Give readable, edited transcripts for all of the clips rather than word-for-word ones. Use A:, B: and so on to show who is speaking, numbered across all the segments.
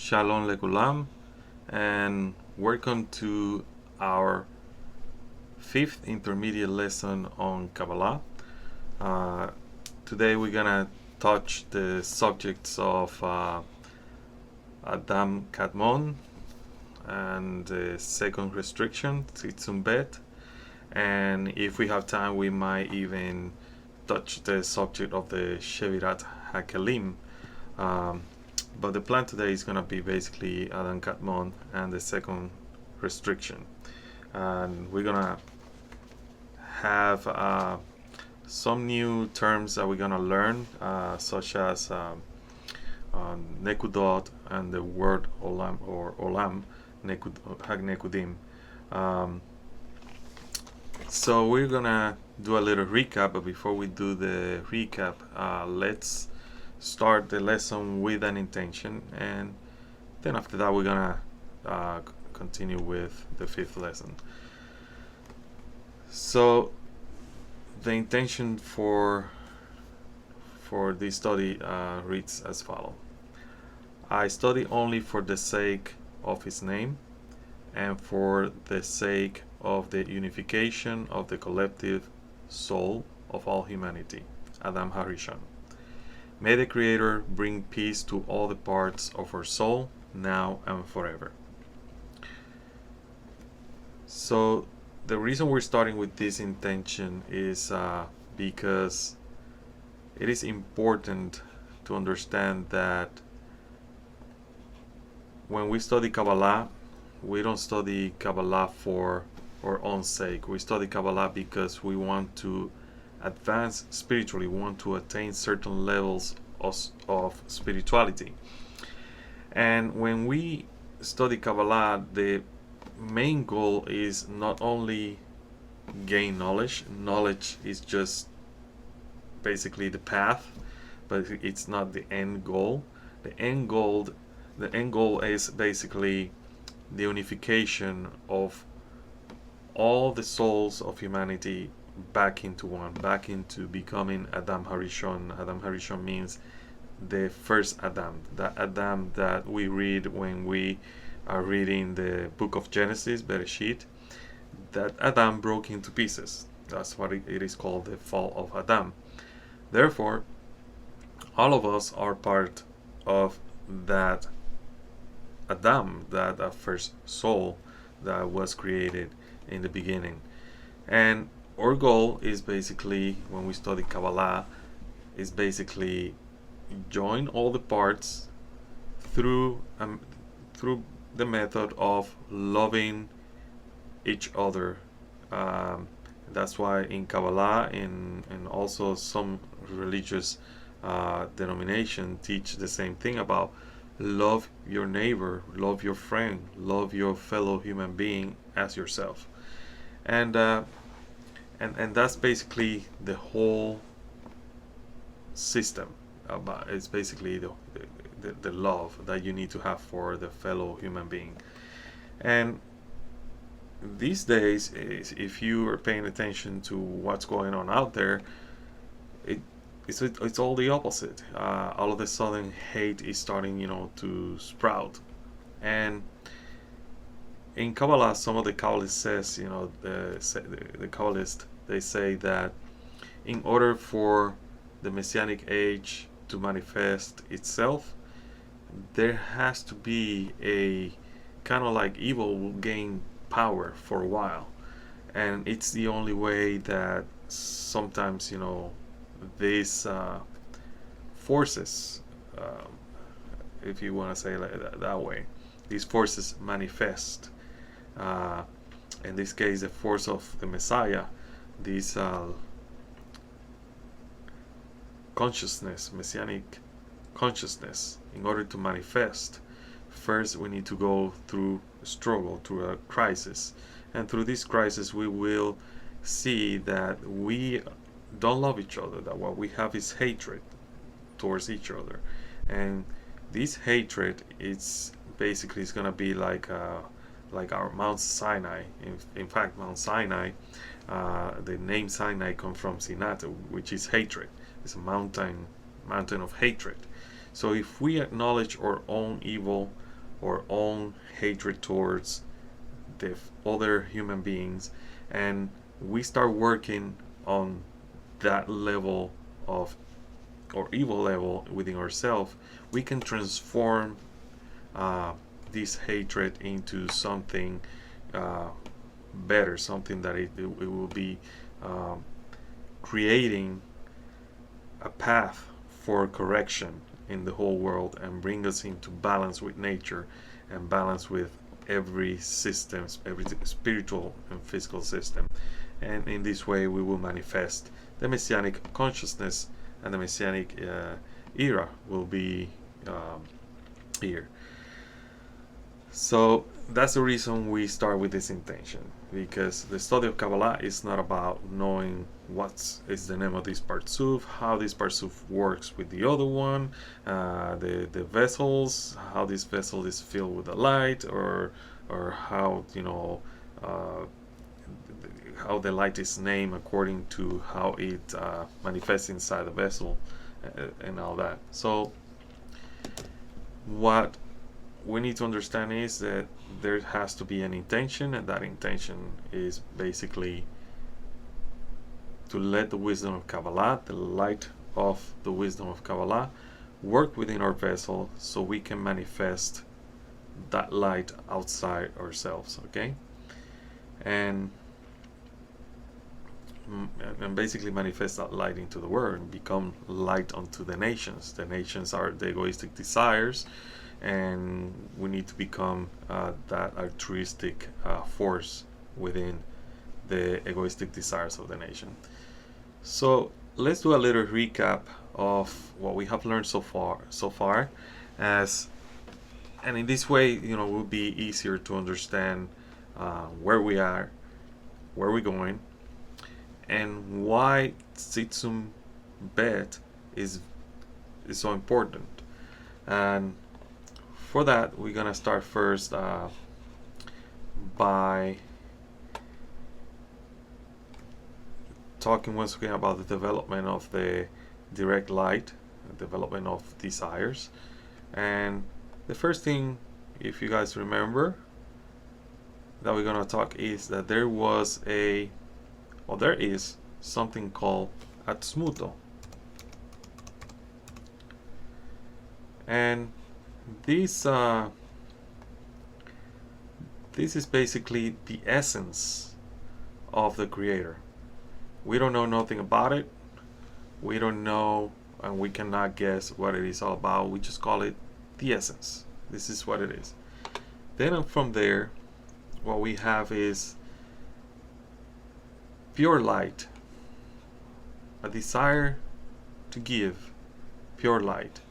A: Shalom Lekulam, and welcome to our fifth intermediate lesson on Kabbalah. Today we're gonna touch the subjects of Adam Kadmon and the second restriction, Tzimtzum Bet, and if we have time, we might even touch the subject of the Shevirat HaKelim. But the plan today is going to be basically Adam Kadmon and the second restriction. And we're going to have some new terms that we're going to learn, such as Nekudot and the word Olam or Olam, Nekudim. So we're going to do a little recap, but before we do the recap, let's start the lesson with an intention, and then after that we're gonna continue with the fifth lesson. So the intention for this study reads as follows: I study only for the sake of his name and for the sake of the unification of the collective soul of all humanity. Adam Harishon. May the Creator bring peace to all the parts of our soul, now and forever. So the reason we're starting with this intention is because it is important to understand that when we study Kabbalah, we don't study Kabbalah for our own sake. We study Kabbalah because we want to advance spiritually, want to attain certain levels of spirituality. And when we study Kabbalah, the main goal is not only gain knowledge. Knowledge is just basically the path, but it's not the end goal. The end goal is basically the unification of all the souls of humanity back into one, back into becoming Adam Harishon. Adam Harishon means the first Adam, the Adam that we read when we are reading the book of Genesis, Bereshit. That Adam broke into pieces. That's what it is called, the fall of Adam. Therefore, all of us are part of that Adam, that first soul that was created in the beginning. And our goal is basically, when we study Kabbalah, is basically join all the parts through the method of loving each other. That's why in Kabbalah and also some religious denomination teach the same thing about love your neighbor, love your friend, love your fellow human being as yourself. And that's basically the whole system. It's basically the love that you need to have for the fellow human being. And these days, if you are paying attention to what's going on out there, it's all the opposite. All of a sudden, hate is starting, to sprout. And in Kabbalah, some of the Kabbalists says, the Kabbalists, they say that in order for the Messianic age to manifest itself, there has to be a kind of like evil will gain power for a while. And it's the only way that sometimes, these forces, if you want to say it that way, these forces manifest. In this case, the force of the Messiah, this consciousness, messianic consciousness, in order to manifest, first we need to go through a struggle, through a crisis. And through this crisis, we will see that we don't love each other, that what we have is hatred towards each other. And this hatred, it's basically going to be like our Mount Sinai. In fact, Mount Sinai, the name Sinai comes from Sinat, which is hatred. It's a mountain of hatred. So if we acknowledge our own evil, our own hatred towards the other human beings, and we start working on that level of, or evil level within ourselves, we can transform this hatred into something better, something that it will be creating a path for correction in the whole world, and bring us into balance with nature and balance with every system, every spiritual and physical system. And in this way we will manifest the messianic consciousness, and the messianic era will be here. So that's the reason we start with this intention, because the study of Kabbalah is not about knowing what is the name of this Partzuf, how this Partzuf works with the other one, the vessels, how this vessel is filled with the light, or how, you know, how the light is named according to how it manifests inside the vessel, and all that. So what we need to understand is that there has to be an intention, and that intention is basically to let the wisdom of Kabbalah, the light of the wisdom of Kabbalah, work within our vessel, so we can manifest that light outside ourselves, okay? And basically manifest that light into the world and become light unto the nations. The nations are the egoistic desires, and we need to become that altruistic force within the egoistic desires of the nation. So let's do a little recap of what we have learned so far, and in this way, you know, it will be easier to understand where we are, where we're going, and why Tzimtzum Bet is so important. And for that, we're gonna start first by talking once again about the development of the direct light, the development of desires. And the first thing, if you guys remember, that we're gonna talk is that there is something called Atzmuto. And this is basically the essence of the Creator. We don't know nothing about it. We don't know, and we cannot guess what it is all about. We just call it the essence. This is what it is. Then from there, what we have is pure light, a desire to give pure light.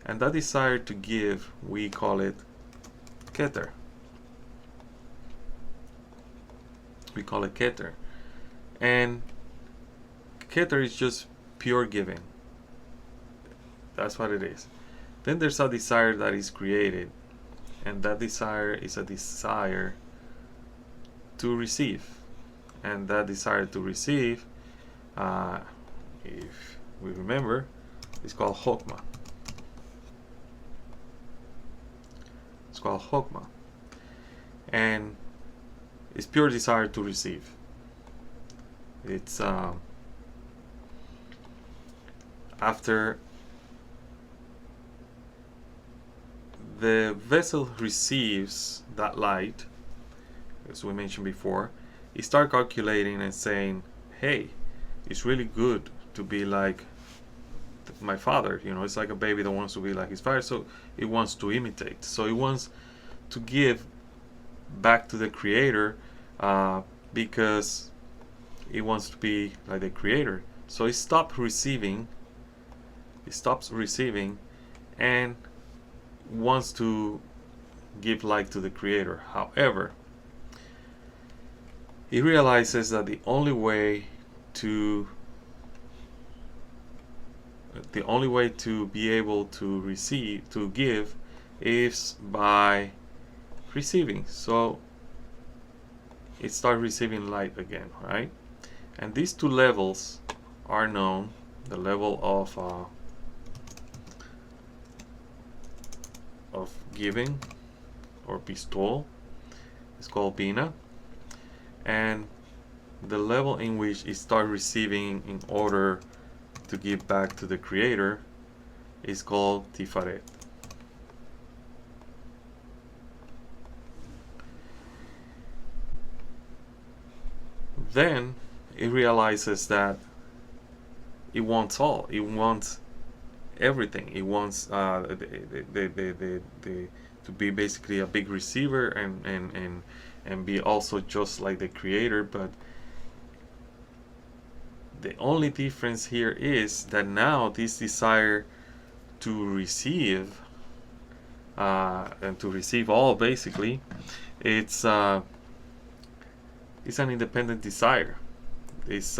A: And that desire to give, we call it Keter. We call it Keter. And Keter is just pure giving. That's what it is. Then there's a desire that is created, and that desire is a desire to receive. And that desire to receive, if we remember, is called Chokmah. It's called Chokmah. And it's pure desire to receive. It's after the vessel receives that light, as we mentioned before, you start calculating and saying, hey, it's really good to be like my father. You know, it's like a baby that wants to be like his father, so it wants to imitate. So it wants to give back to the Creator because it wants to be like the Creator. So it stops receiving and wants to give light to the Creator. However, he realizes that the only way to be able to receive, to give, is by receiving. So it starts receiving light again, right? And these two levels are known: the level of giving or bestowal. It's called Bina. And the level in which it starts receiving in order to give back to the Creator is called Tifaret. Then it realizes that it wants all. It wants everything. It wants to be basically a big receiver and be also just like the Creator. But the only difference here is that now this desire to receive and to receive all, basically, it's an independent desire. It's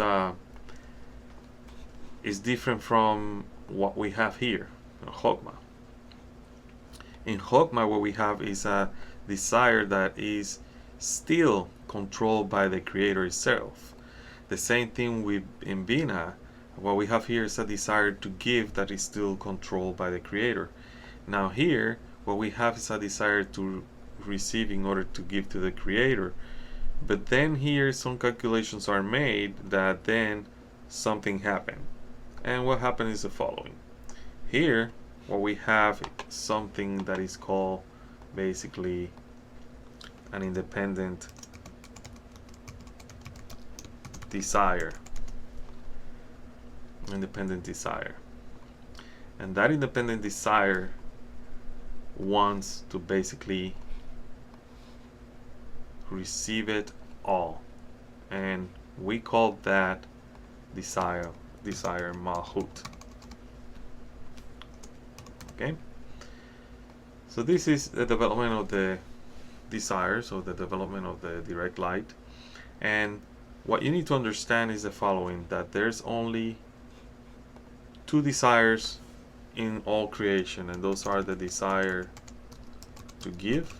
A: different from what we have here in Chokmah. In Chokmah, what we have is a desire that is still controlled by the Creator itself. The same thing with in Bina. What we have here is a desire to give that is still controlled by the Creator. Now here, what we have is a desire to receive in order to give to the Creator. But then here some calculations are made that then something happened. And what happened is the following. Here, what we have is something that is called basically an independent desire. Independent desire. And that independent desire wants to basically receive it all. And we call that desire Malchut. Okay? So this is the development of the desires, or the development of the direct light. And what you need to understand is the following, that there's only two desires in all creation, and those are the desire to give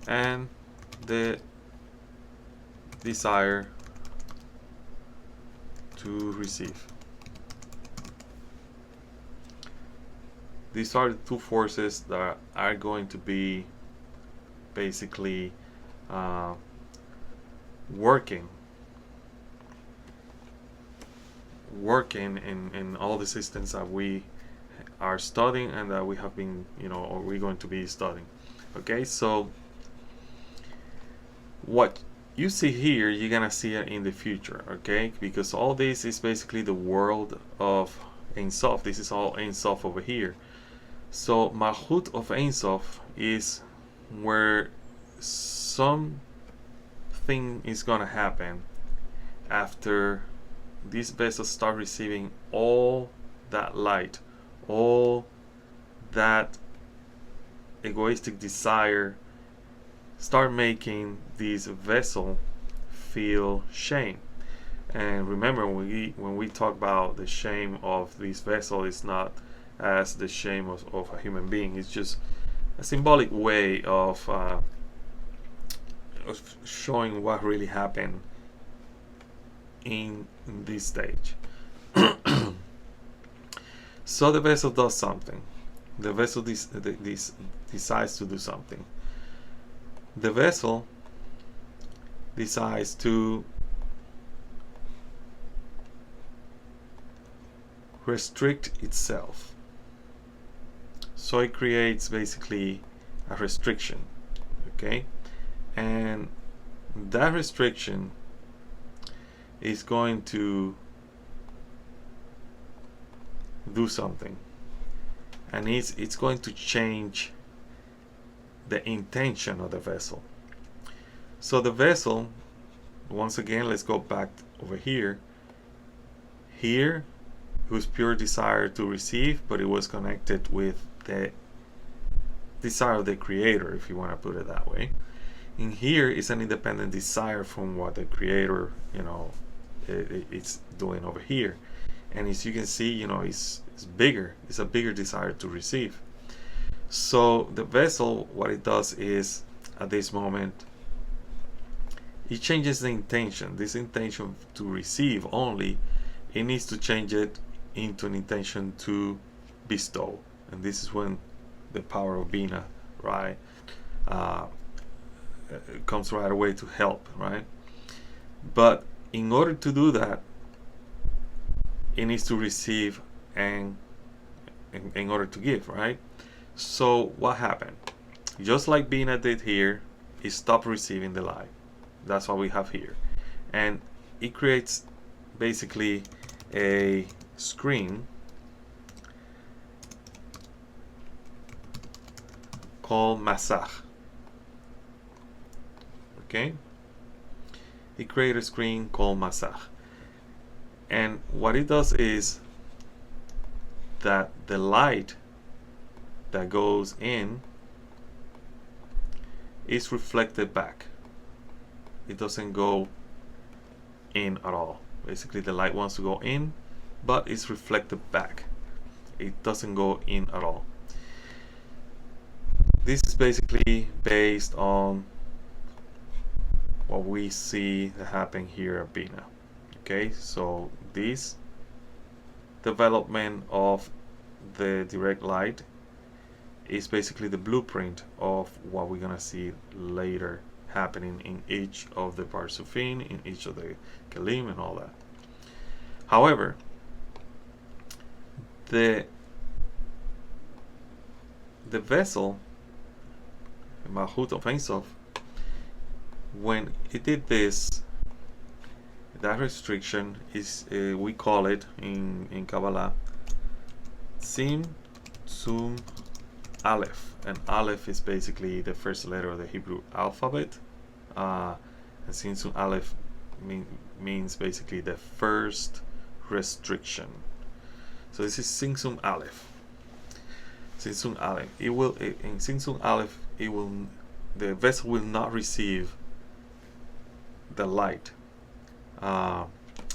A: and the desire to receive. These are the two forces that are going to be basically working in all the systems that we are studying and that we have been, or we're going to be studying. Okay, so what you see here, you're gonna see it in the future, okay? Because all this is basically the world of Ein Sof. This is all Ein Sof over here. So Malchut of Ein Sof is where something is gonna happen after these vessels start receiving all that light, all that egoistic desire, start making this vessel feel shame. And remember, when we talk about the shame of this vessel, it's not as the shame of a human being. It's just a symbolic way of showing what really happened in this stage. So the vessel does something. The vessel decides to do something. The vessel decides to restrict itself. So it creates basically a restriction, okay? And that restriction is going to do something, and it's going to change the intention of the vessel. So the vessel, once again, let's go back over here. Here, it was pure desire to receive, but it was connected with the desire of the Creator, if you want to put it that way. In here is an independent desire from what the Creator, it's doing over here. And as you can see, it's bigger. It's a bigger desire to receive. So the vessel, what it does is, at this moment, it changes the intention. This intention to receive only, it needs to change it into an intention to bestow. And this is when the power of Bina right? It comes right away to help, right? But in order to do that, it needs to receive and in order to give, right? So what happened? Just like being a did here, it stopped receiving the light. That's what we have here. And it creates basically a screen called masach. Okay? It created a screen called masach. And what it does is that the light that goes in is reflected back. It doesn't go in at all. Basically, the light wants to go in, but it's reflected back. It doesn't go in at all. This is basically based on what we see that happen here at Bina. Okay, so this development of the direct light is basically the blueprint of what we're gonna see later happening in each of the Partzufim, in each of the Kelim and all that. However, the vessel, the Malchut of Ein Sof, when it did this, that restriction is, we call it in Kabbalah, Tzimtzum Aleph, and Aleph is basically the first letter of the Hebrew alphabet, and Tzimtzum Aleph means basically the first restriction. So this is Tzimtzum Aleph. Tzimtzum Aleph. In Tzimtzum Aleph, the vessel will not receive the light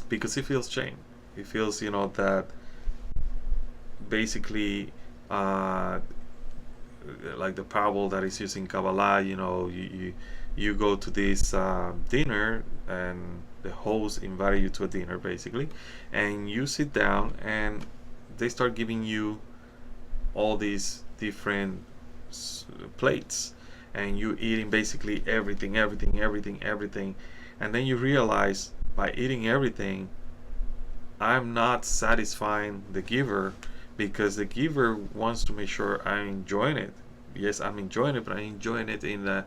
A: because it feels shame. It feels, that basically like the parable that is used in Kabbalah, you go to this dinner and the host invited you to a dinner basically, and you sit down and they start giving you all these different plates, and you eating basically everything, and then you realize by eating everything, I'm not satisfying the giver, because the giver wants to make sure I'm enjoying it. Yes, I'm enjoying it, but I'm enjoying it in an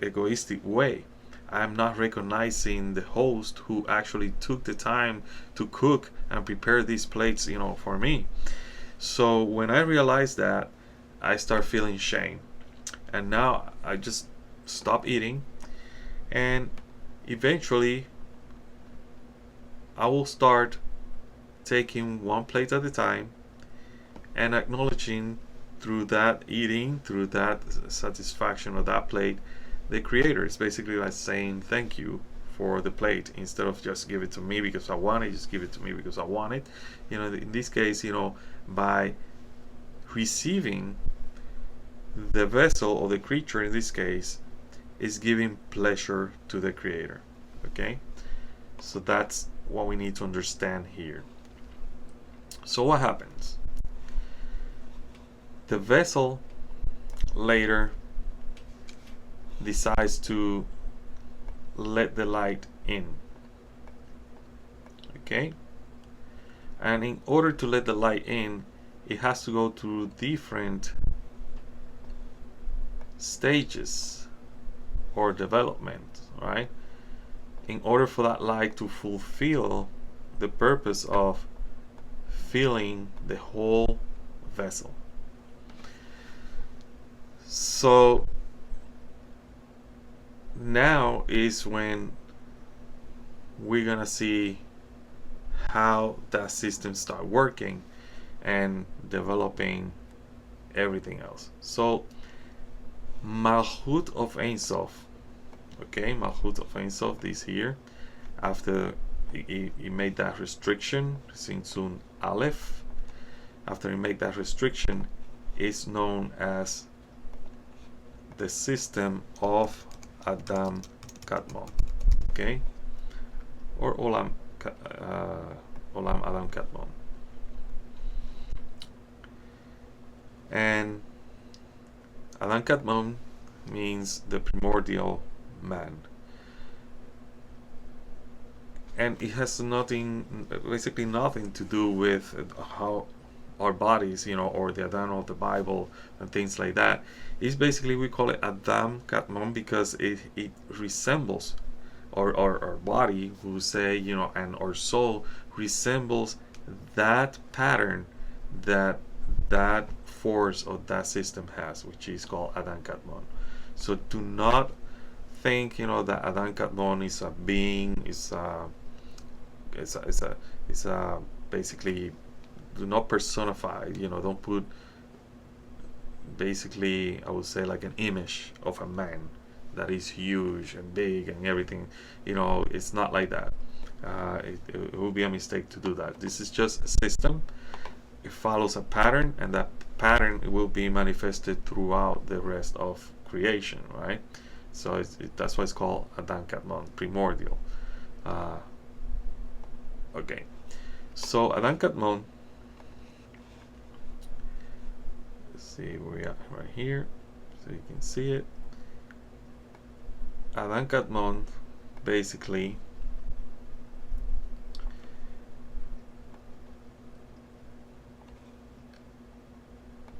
A: egoistic way. I'm not recognizing the host who actually took the time to cook and prepare these plates, for me. So when I realize that, I start feeling shame, and now I just stop eating, and eventually I will start taking one plate at a time and acknowledging through that eating, through that satisfaction of that plate, the creator. Is basically like saying thank you for the plate, instead of just give it to me because I want it, just give it to me because I want it. In this case, by receiving, the vessel or the creature in this case is giving pleasure to the creator. Okay, so that's what we need to understand here. So what happens? The vessel later decides to let the light in. Okay? And in order to let the light in, it has to go through different stages or development, right? In order for that light to fulfill the purpose of filling the whole vessel. So now is when we're gonna see how that system start working and developing everything else. So Malchut of Ein Sof, okay, Malchut of Ein Sof, this here, after he made that restriction, Tzimtzum Aleph, after he made that restriction, is known as the system of Adam Kadmon, okay, or Olam Adam Kadmon. And Adam Kadmon means the primordial man. And it has basically nothing to do with how our bodies, or the Adam of the Bible and things like that. It's basically, we call it Adam Kadmon because it resembles our body, who say, and our soul resembles that pattern that force or that system has, which is called Adam Kadmon. So do not think, that Adam Kadmon is a being, it's a basically, do not personify, don't put basically, I would say, like an image of a man that is huge and big and everything. It's not like that. It would be a mistake to do that. This is just a system. It follows a pattern, and that pattern will be manifested throughout the rest of creation, right? So that's why it's called Adam Kadmon, primordial. Okay, so Adam Kadmon, let's see where we are, right here, so you can see it. Adam Kadmon basically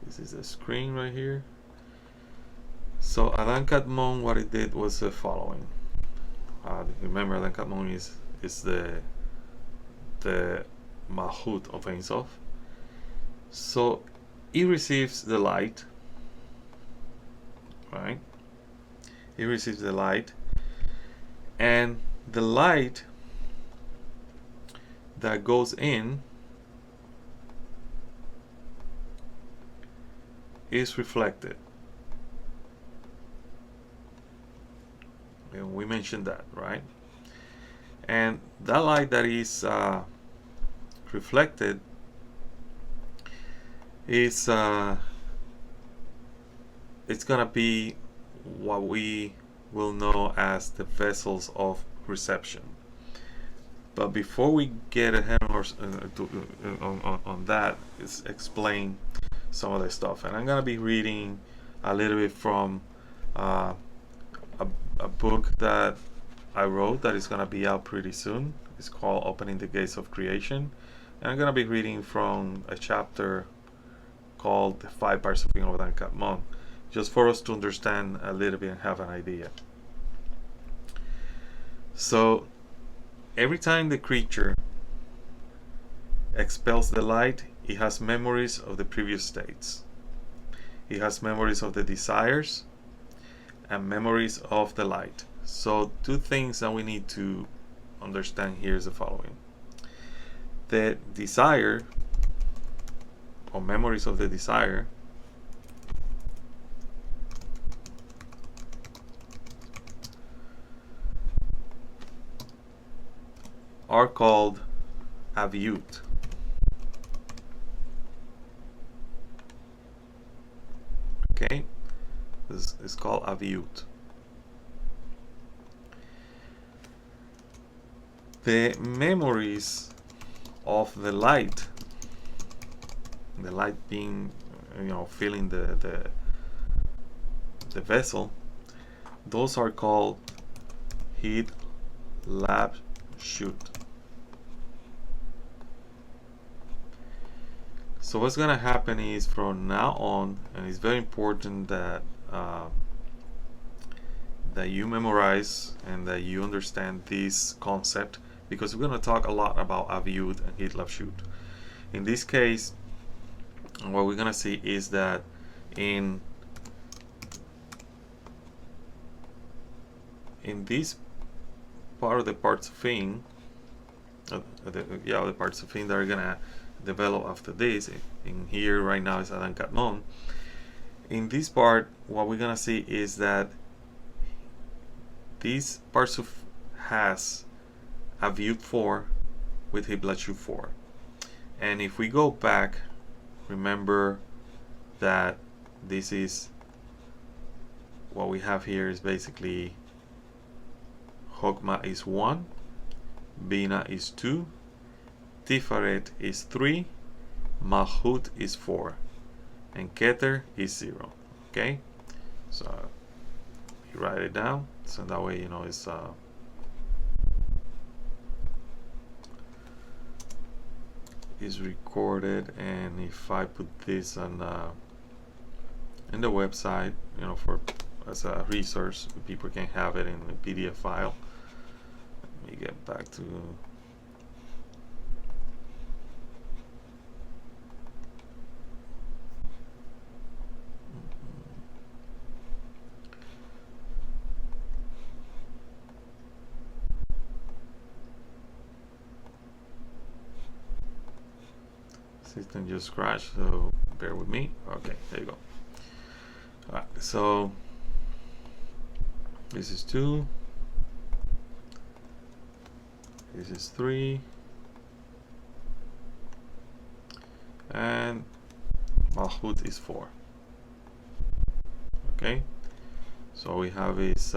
A: this is the screen right here. So Adam Kadmon, what it did was the following. Remember, Adam Kadmon is the Malchut of Ein Sof. So he receives the light, right? He receives the light, and the light that goes in is reflected. And we mentioned that, right? And that light that is reflected is it's gonna be what we will know as the vessels of reception. But before we get ahead on that, let's explain some of the stuff. And I'm gonna be reading a little bit from a book that I wrote that is gonna be out pretty soon. It's called Opening the Gates of Creation, and I'm gonna be reading from a chapter called The 5 Partzufim of Adam Kadmon, just for us to understand a little bit and have an idea. So every time the creature expels the light, it has memories of the previous states. It has memories of the desires and memories of the light. So two things that we need to understand here is the following. The desire, or memories of the desire, are called aviut. Okay, this is called aviut. The memories of the light being, filling the vessel, those are called heat, lab, shoot. So what's gonna happen is, from now on, and it's very important that that you memorize and that you understand this concept, because we're gonna talk a lot about aviut and heat, lab, shoot. In this case, what we're gonna see is that in this part of the Partzufim, the Partzufim that are gonna develop after this, in here right now is Adam Kadmon. In this part, what we're gonna see is that this Partzuf has aviut 4 with heat, lab, shoot 4. And if we go back, remember that this is what we have here is basically Chokmah is 1, Bina is 2, Tiferet is 3, Malchut is 4, and Keter is 0. Okay, So you write it down, so that way you know it's recorded. And if I put this on in the website, you know, for as a resource, people can have it in a PDF file. Let me get back to system just crashed, so bear with me. Okay, there you go. All right, so this is 2, this is 3, and Malchut is 4. Okay, so we have is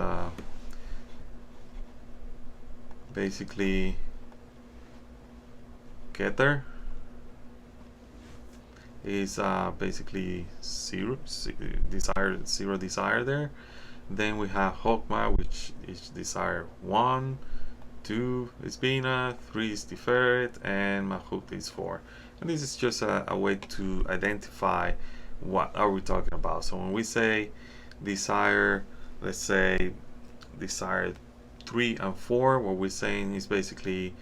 A: basically Keter is basically zero desire there. Then we have Chokmah, which is desire 1, 2 is Bina, 3 is Tiferet, and Malchut is 4. And this is just a way to identify what are we talking about. So when we say desire, let's say desire 3 and 4, what we're saying is basically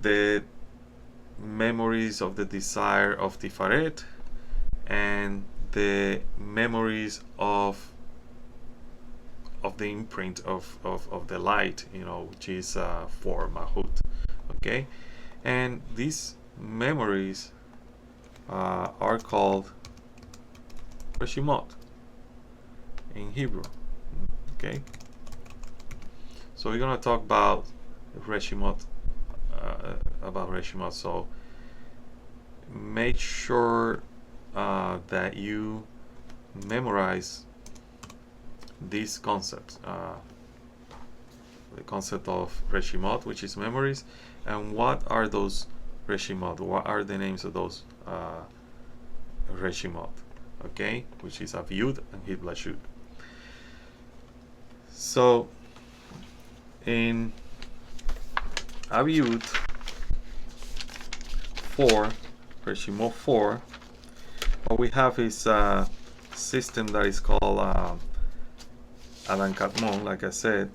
A: the memories of the desire of Tiferet and the memories of the imprint of the light, you know, which is for Malchut. Okay, and these memories are called Reshimot in Hebrew. Okay, so we're gonna talk about Reshimot. So make sure that you memorize these concepts, the concept of Reshimot, which is memories, and what are those Reshimot, what are the names of those Reshimot, okay, which is Avyud and Hiblashut. So in Avyud 4, Reshimot 4, what we have is a system that is called Adam Kadmon, like I said,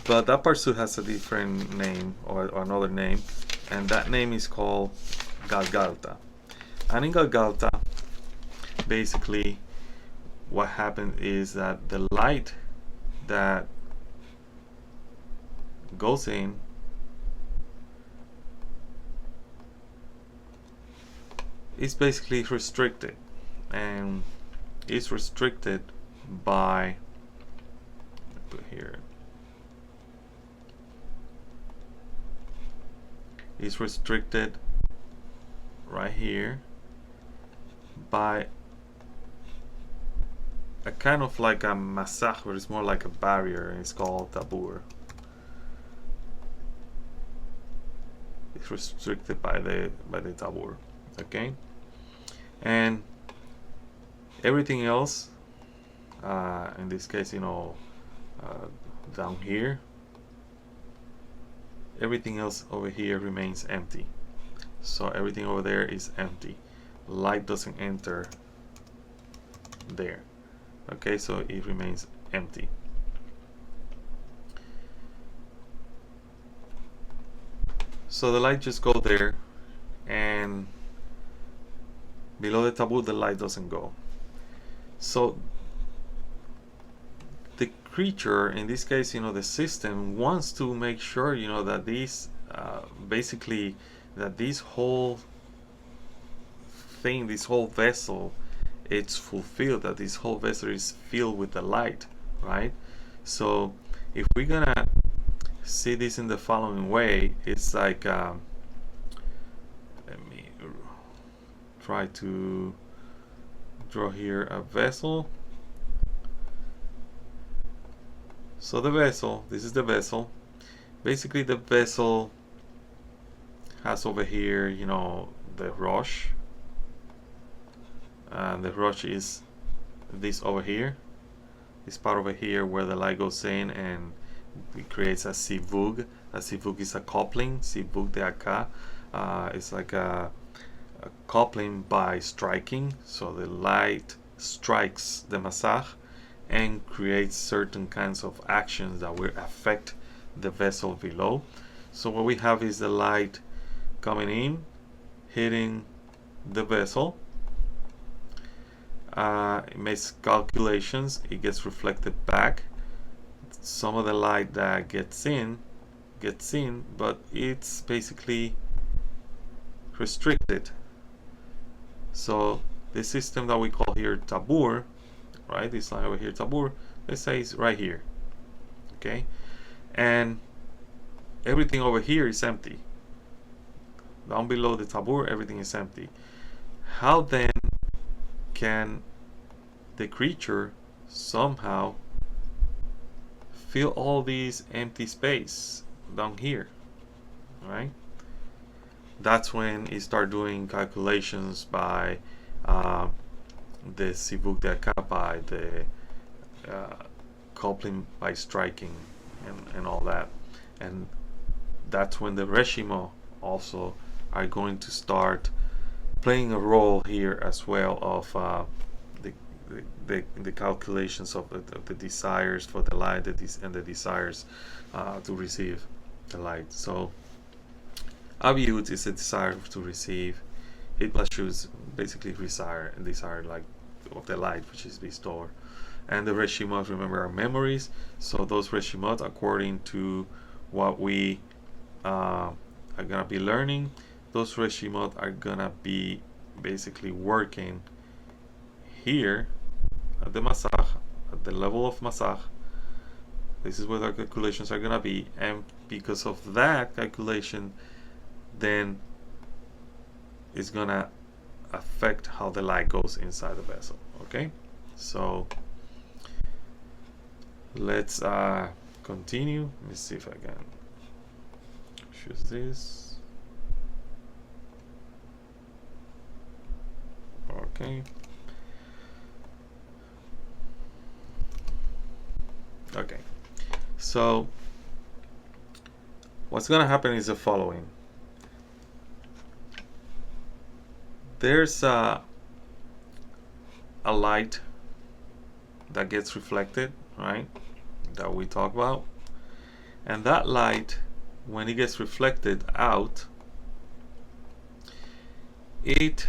A: but that Partzuf has a different name or another name, and that name is called Galgalta. And in Galgalta, basically what happened is that the light that goes in is basically restricted, and is restricted by, put here, is restricted right here by a kind of like a masach, but it's more like a barrier, and it's called tabur. It's restricted by the tabur. Okay, and everything else, in this case, you know, down here, everything else over here remains empty. So everything over there is empty. Light doesn't enter there. Okay, so it remains empty. So the light just goes there, and below the taboo the light doesn't go. So the creature, in this case, you know, the system wants to make sure, you know, that these basically that this whole thing, this whole vessel, it's fulfilled, that this whole vessel is filled with the light, right? So if we're gonna see this in the following way, it's like let me try to draw here a vessel. So the vessel, this is the vessel. Basically the vessel has over here, you know, the Rosh, and the rush is this over here, this part over here where the light goes in and it creates a sivug. A sivug is a coupling, sivug de acá. It's like a coupling by striking, so the light strikes the masach and creates certain kinds of actions that will affect the vessel below. So what we have is the light coming in, hitting the vessel. It makes calculations, it gets reflected back. Some of the light that gets in, but it's basically restricted. So this system that we call here tabur, right, this line over here, tabur, let's say it's right here, okay, and everything over here is empty. Down below the tabur, everything is empty. How then can the creature somehow fill all these empty space down here, right? That's when you start doing calculations by the sivug de acá, by the coupling by striking and all that. And that's when the reshimo also are going to start playing a role here as well of the calculations of the desires for the light and the desires to receive the light. So Abiyut is a desire to receive. Hitlashu is basically desire like of the light which is bestowed. And the Reshimot, remember, are memories. So those Reshimot, according to what we are gonna be learning, those Reshimot are gonna be basically working here at the Masach, at the level of Masach. This is where the calculations are gonna be, and because of that calculation, then it's gonna affect how the light goes inside the vessel. Okay, so let's continue. Let me see if I can choose this. Okay. Okay. So what's gonna happen is the following. There's a light that gets reflected, right, that we talk about, and that light, when it gets reflected out, it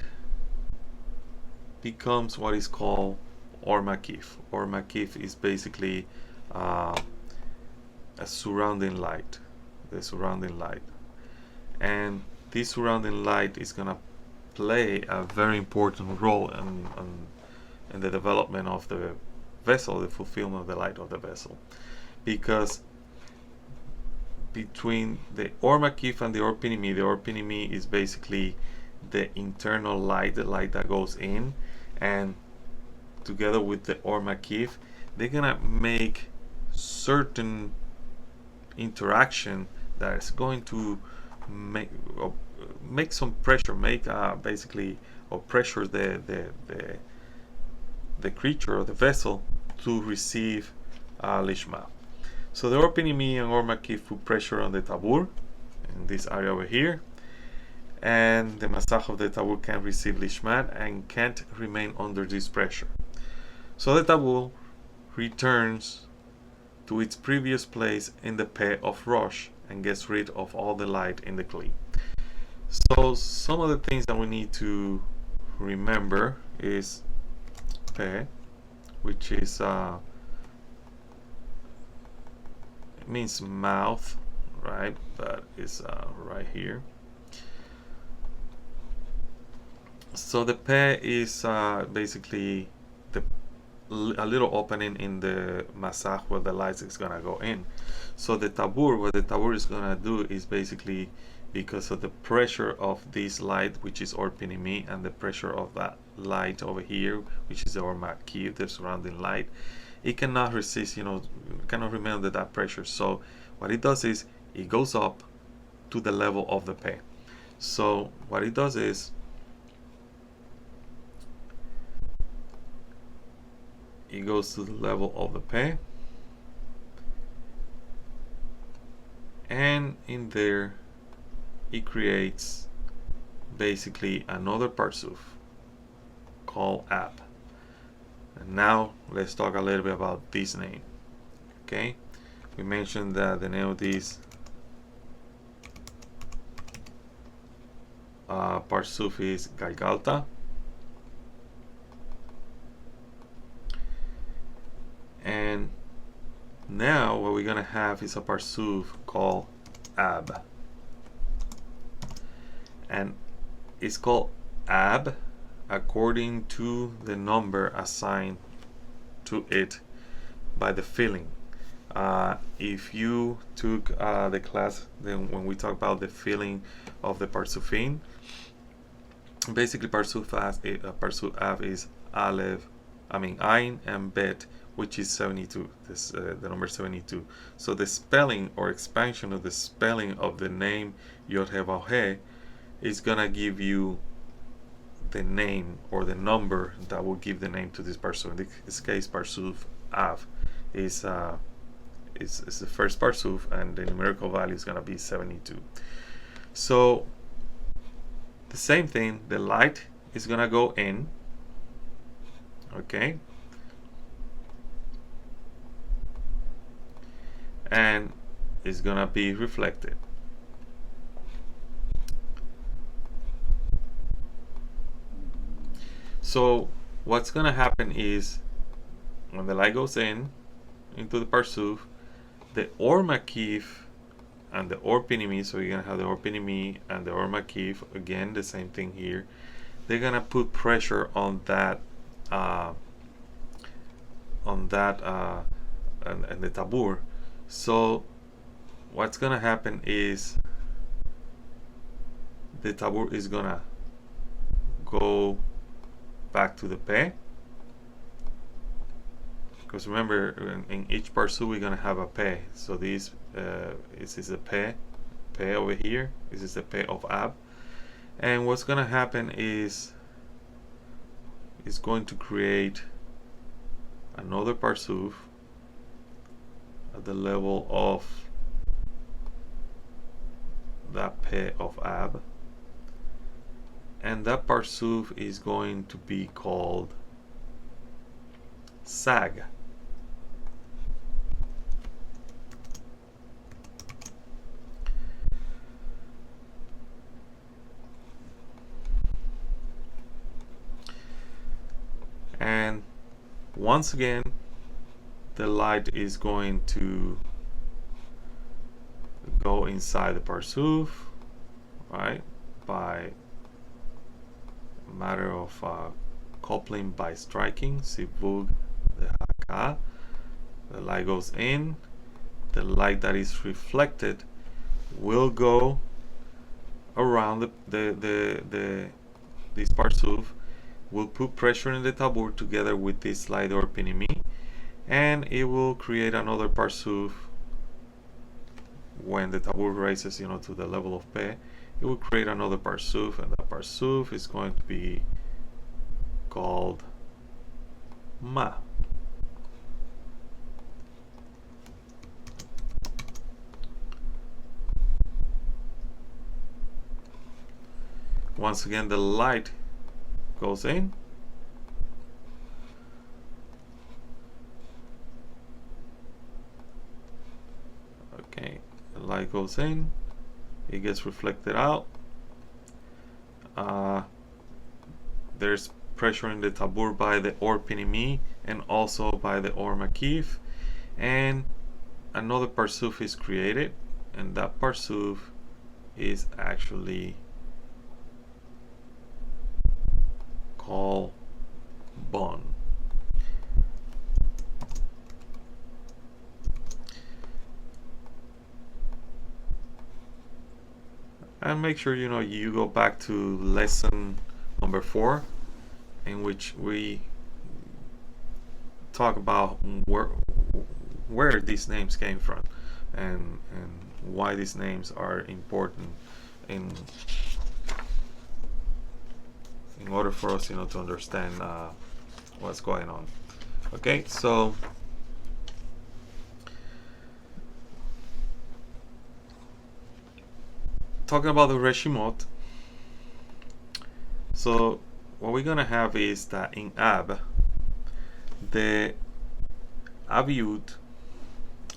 A: becomes what is called or makif. Or makif is basically a surrounding light, the surrounding light, and this surrounding light is gonna play a very important role in the development of the vessel, the fulfillment of the light of the vessel, because between the Or Makif and the Or Pinimi is basically the internal light, the light that goes in, and together with the Or Makif, they're gonna make certain interaction that is going to make some pressure, basically, or pressure the creature or the vessel to receive lishma. So the Or Pinimi and Or Makif put pressure on the tabur in this area over here, and the masach of the tabur can receive lishmat and can't remain under this pressure. So the tabur returns to its previous place in the peh of Rosh and gets rid of all the light in the kli. So some of the things that we need to remember is peh, which is it means mouth, right? But it's right here. So the peh is basically a little opening in the masach where the light is gonna go in. So the tabur, what the tabur is gonna do is basically, because of the pressure of this light, which is Or Pinimi, and the pressure of that light over here, which is the Or Makif, the surrounding light, it cannot resist, cannot remain under that pressure. So what it does is it goes up to the level of the peh. So what it does is it goes to the level of the peh, and in there it creates basically another Partzuf called Ab. And now let's talk a little bit about this name. Okay, we mentioned that the name of this Partzuf is Galgalta, and now what we're gonna have is a Partzuf called Ab, and it's called Ab according to the number assigned to it by the filling. If you took the class, then when we talk about the filling of the Partzufim, basically Partzuf Av is Aleph, Ain and Bet, which is 72. This the number 72. So the spelling or expansion of the spelling of the name Yod He Vav He is gonna give you the name or the number that will give the name to this Partzuf. In this case, Partzuf Av is the first Partzuf, and the numerical value is gonna be 72. So the same thing, the light is gonna go in, okay, and it's gonna be reflected. So what's gonna happen is when the light goes in into the Partzuf, the Or Makif and the Or Pinimi, so you're gonna have the Or Pinimi and the Or Makif, again the same thing here, they're gonna put pressure on that and the tabur. So what's gonna happen is the tabur is gonna go back to the peh, because remember in each Partzuf we're gonna have a peh. So this is a peh over here. This is the peh of Ab, and what's gonna happen is it's going to create another Partzuf at the level of that peh of Ab, and that Partzuf is going to be called Sag. And once again, the light is going to go inside the Partzuf, right, by a matter of coupling by striking, Sivug the Haka. The light goes in, the light that is reflected will go around this Partzuf, will put pressure in the tabur together with this light or pinimi, and it will create another Partzuf. When the tabur raises, to the level of peh, it will create another Partzuf, and that Partzuf is going to be called Ma. Once again, the light goes in, okay, the light goes in, it gets reflected out, there's pressure in the tabur by the Or Pinimi and also by the Or Makif, and another Partzuf is created, and that Partzuf is actually called Bon. And make sure you go back to lesson number 4, in which we talk about where these names came from and why these names are important in order for us to understand what's going on. Okay, so talking about the Reshimot, so what we're gonna have is that in Ab, the Aviut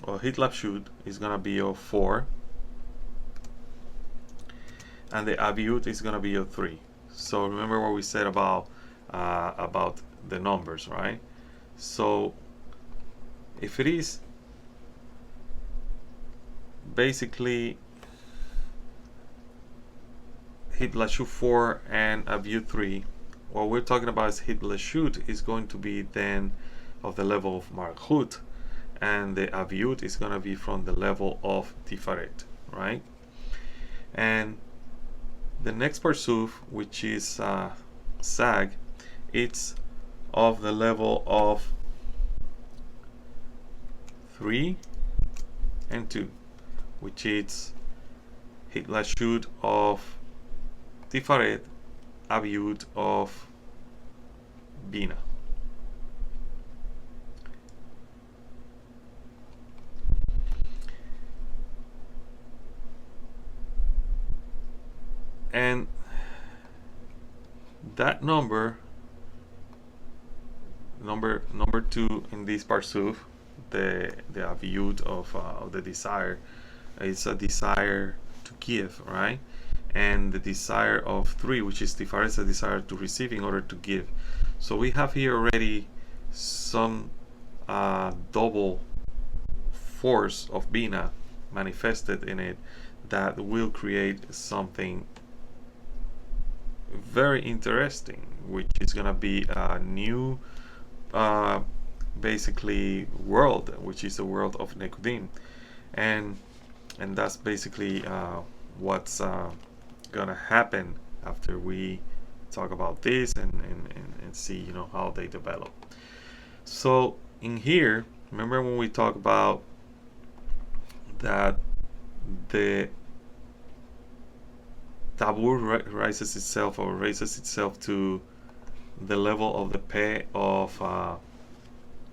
A: or Hitlapshut is gonna be of 4, and the Aviut is gonna be of 3. So remember what we said about the numbers, right? So if it is basically Hitlashut 4 and Aviut 3, what we're talking about is Hitlashut is going to be then of the level of Malchut, and the Aviut is going to be from the level of Tifaret, right? And the next Partzuf, which is Sag, it's of the level of 3 and 2, which is Hitlashut of Tifaret, Aviut of Bina. And that number 2 in this Partzuf, the Aviut of the desire, is a desire to give, right? And the desire of 3, which is Tiferet, is a desire to receive in order to give. So we have here already some double force of Bina manifested in it that will create something very interesting, which is going to be a new basically world, which is the world of Nekudim, and that's basically what's gonna happen after we talk about this and see, you know, how they develop. So in here, remember when we talk about that the tabur raises itself to the level of the peh of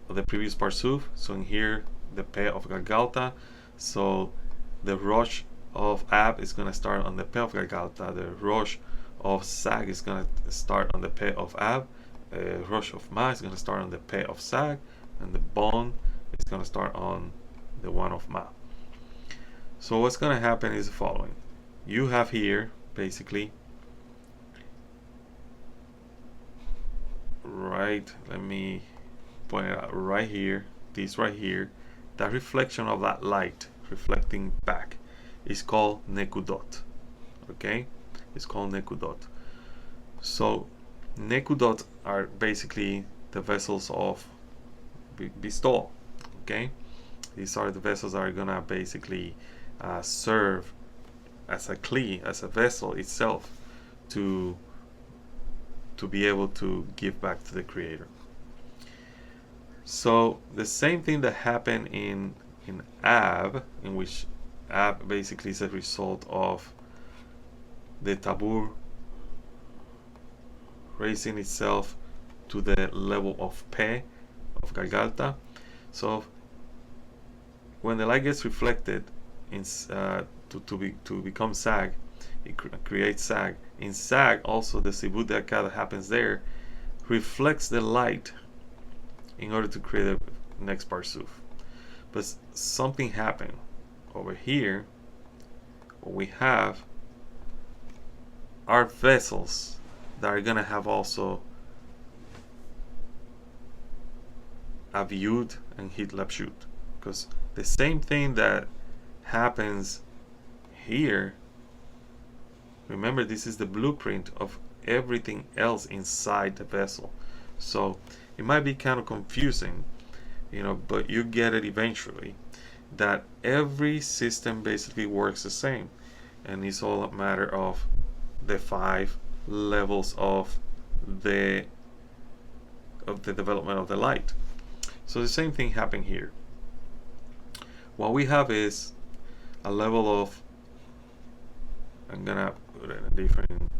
A: the previous Partzuf. So in here, the peh of Galgalta. So the Rosh of Ab is going to start on the peh of Galgalta. The Rosh of Sag is going to start on the peh of Ab. Rosh of Ma is going to start on the peh of Sag, and the Bon is going to start on the one of Ma. So what's going to happen is the following. You have here basically, right, let me point it out right here, this right here, that reflection of that light reflecting back is called Nekudot. Okay, it's called Nekudot. So Nekudot are basically the vessels of bestowal. Okay, these are the vessels that are gonna basically serve as a kli, as a vessel itself, to be able to give back to the Creator. So the same thing that happened in Ab, in which Ab basically is a result of the tabur raising itself to the level of peh of Galgalta. So when the light gets reflected in to become Sag, it creates Sag. In Sag also the Sibut De'aka that happens there reflects the light in order to create the next Partzuf. But something happened over here. What we have are vessels that are gonna have also Aviut and Hitlapshut, because the same thing that happens here, remember, this is the blueprint of everything else inside the vessel. So it might be kind of confusing, you know, but you get it eventually, that every system basically works the same, and it's all a matter of the 5 levels of the development of the light. So the same thing happened here. What we have is a level of, I'm gonna put in a different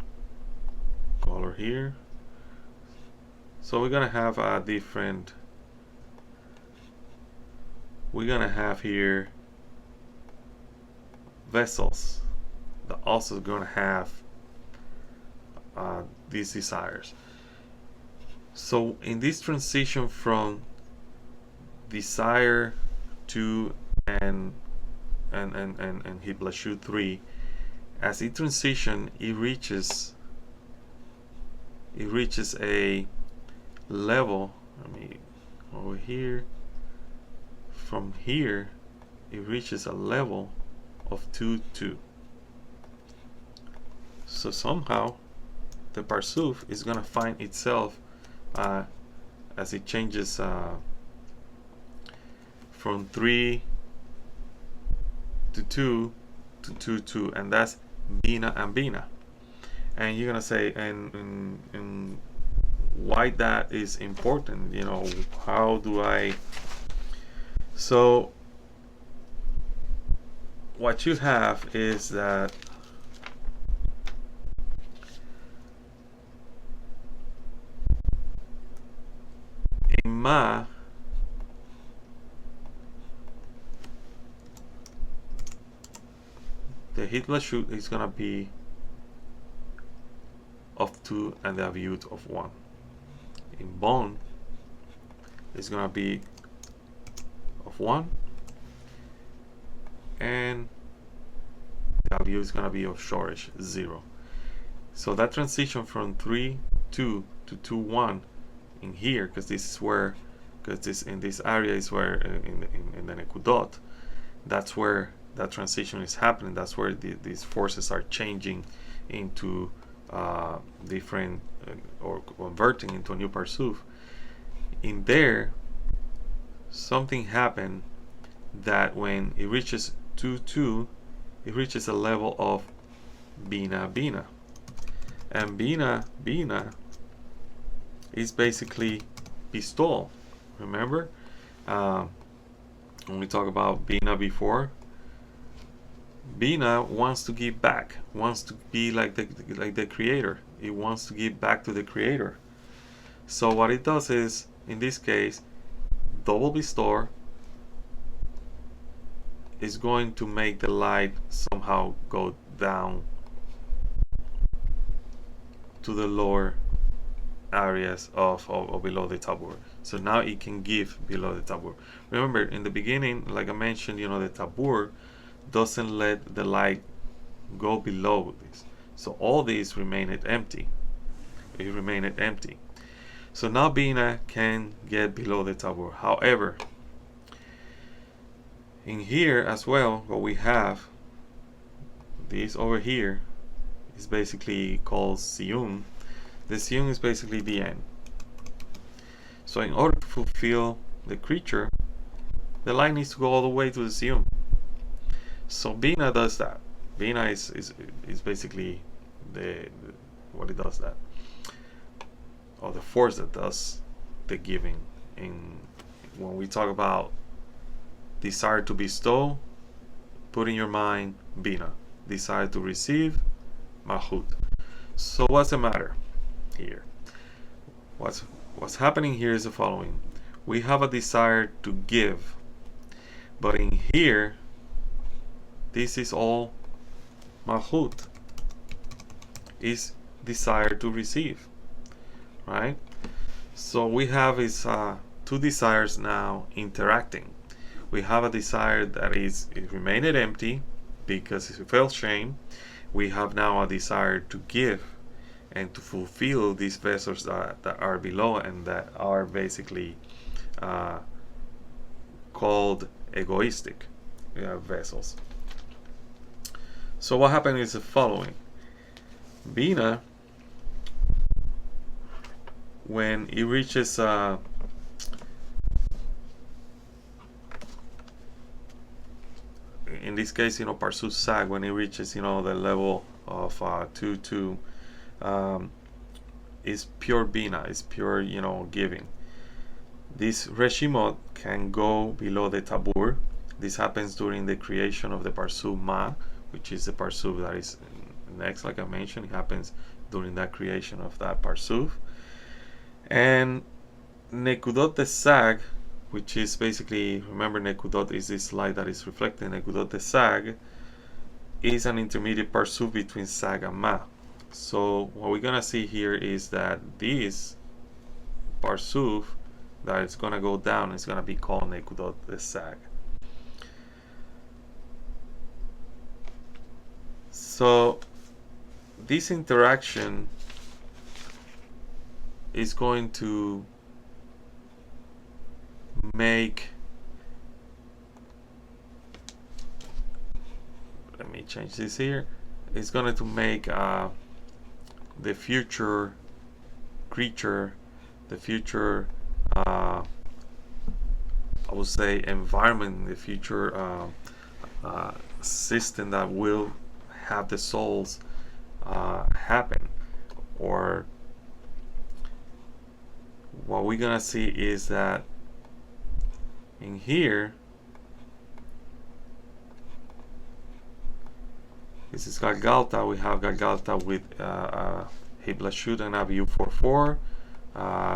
A: color here. So we're gonna have a different we're gonna have here vessels that also gonna have these desires. So in this transition from desire to and Hiblashu 3, as it transition, it reaches a level. I mean, over here, from here, it reaches a level of 2-2. So somehow the Partzuf is gonna find itself as it changes from 3 to 2 to 2-2, and that's Bina and Bina. And you're gonna say, and why that is important? You know, how do I? So what you have is that in Ma, the Hiblashu is gonna be of 2 and the Aviut of 1. In Bon, it's gonna be of 1, and the Aviut is gonna be of Shorish 0. So that transition from 3-2 to 2-1 in here, because this is where, because this in this area is where in the Nekudot, that's where that transition is happening. That's where these forces are changing into different or converting into a new Partzuf. In there, something happened that when it reaches 2-2, it reaches a level of Bina Bina, and Bina Bina is basically pistol. Remember when we talk about Bina before, Bina wants to give back, wants to be like the creator. It wants to give back to the creator. So what it does is, in this case, double Bistor is going to make the light somehow go down to the lower areas of below the tabur. So now it can give below the tabur. Remember, in the beginning, like I mentioned, you know, the tabur doesn't let the light go below this. So all these remained empty. It remained empty. So now Bina can get below the tabur. However, in here as well, what we have, this over here, is basically called Siyum. The Siyum is basically the end. So in order to fulfill the creature, the light needs to go all the way to the Siyum. So Bina does that. Bina is basically the what it does that, or the force that does the giving. In when we talk about desire to bestow, put in your mind Bina. Desire to receive, Mahut. So what's the matter here? What's happening here is the following. We have a desire to give, but in here, this is all Mahut, is desire to receive, right? So we have is two desires now interacting. We have a desire that it remained empty because it felt shame. We have now a desire to give and to fulfill these vessels that are below and that are basically called egoistic vessels. So what happened is the following. Bina, when it reaches in this case, Partzuf Sag, when it reaches, the level of 2-2, is pure Bina, is pure, giving. This Reshimot can go below the Tabur. This happens during the creation of the Partzuf Ma, which is the Partzuf that is next, like I mentioned. It happens during that creation of that Partzuf. And Nekudot the Sag which is basically, remember, Nekudot is this light that is reflecting. Nekudot the sag is an intermediate Partzuf between sag and ma. So what we're gonna see here is that this Partzuf that is gonna go down is gonna be called Nekudot the sag. So this interaction is going to make, let me change this here, it's going to make the future creature, the future I would say environment, the future system that will have the souls happen. Or what we're gonna see is that in here, this is Galgalta. We have Galgalta with Hiblashut and Aviu 4/4.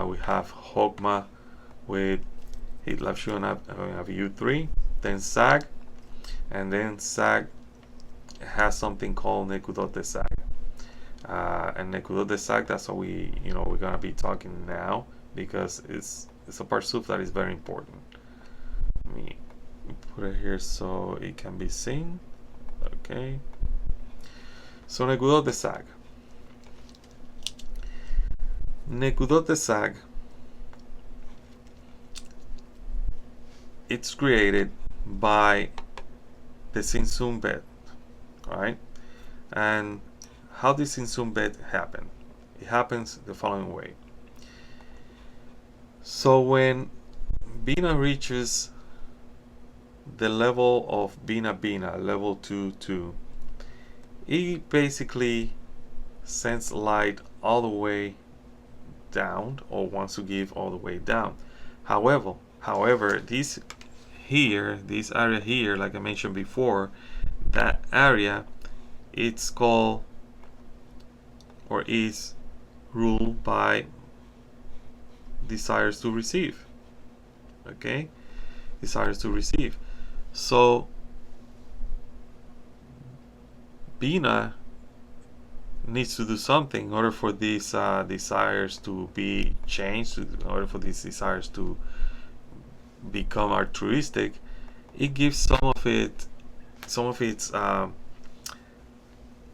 A: We have Hogma with Hiblashut and Aviu 3. Then Sag, and then Sag has something called Nekudot de Sag. And Nekudot de Sag, that's what we're gonna be talking now, because it's a Partzuf that is very important. Let me put it here so it can be seen. Okay. So Nekudot de Sag. Nekudot de Sag, it's created by the Tzimtzum Bet, right? And how does Tzimtzum Bet happen? It happens the following way. So when Bina reaches the level of Bina Bina, level 2, it basically sends light all the way down, or wants to give all the way down. However, this area here, like I mentioned before, that area, it's called, or is ruled by desires to receive. Okay, desires to receive. So Bina needs to do something in order for these desires to be changed, in order for these desires to become altruistic. It gives some of its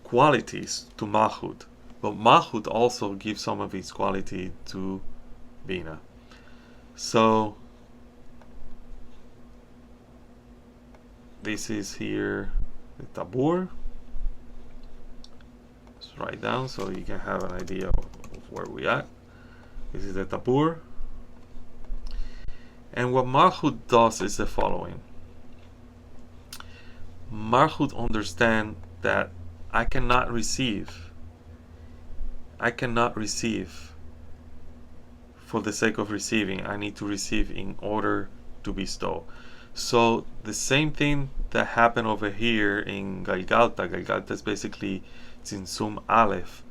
A: qualities to Malchut, but Malchut also gives some of its quality to Bina. So this is here the tabur. Let's write down so you can have an idea of where we are. This is the tabur. And what Malchut does is the following. Malchut understands that I cannot receive for the sake of receiving. I need to receive in order to bestow. So the same thing that happened over here in Galgalta. Galgalta is basically Tzimtzum Aleph.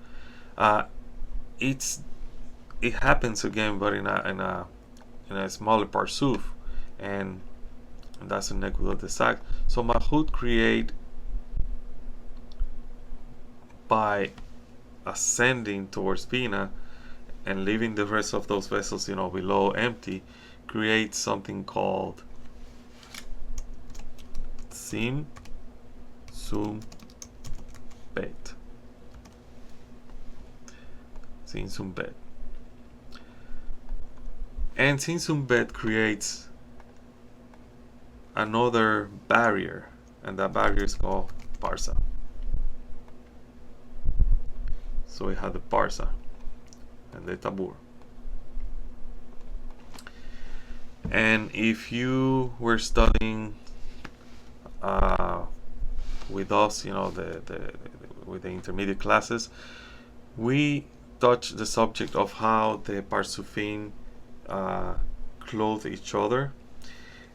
A: It happens again, but in a smaller Partzuf, and that's a Nekudot de Sag. So Malchut create by ascending towards Bina and leaving the rest of those vessels, below empty, creates something called Tzimtzum Bet. Tzimtzum Bet. And Tzimtzum Bet creates another barrier, and that barrier is called Parsa. So we have the Parsa and the Tabur. And if you were studying with us, with the intermediate classes, we touched the subject of how the Partzufim clothe each other,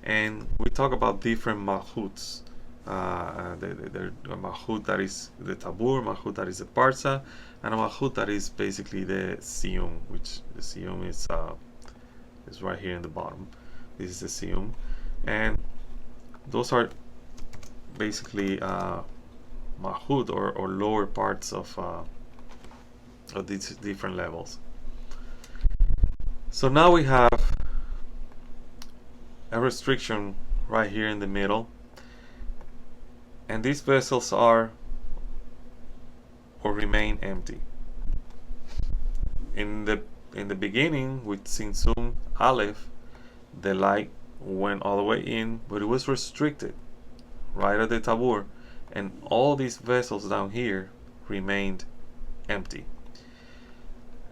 A: and we talk about different Malchuts. The Malchut that is the Tabur, Malchut that is the Parsa, and a Malchut that is basically the Siyum, which the Siyum is right here in the bottom. This is the siyum, and those are basically malchut or lower parts of these different levels. So now we have a restriction right here in the middle, and these vessels are or remain empty. In the beginning with Tzimtzum Aleph, the light went all the way in, but it was restricted right at the tabur, and all these vessels down here remained empty.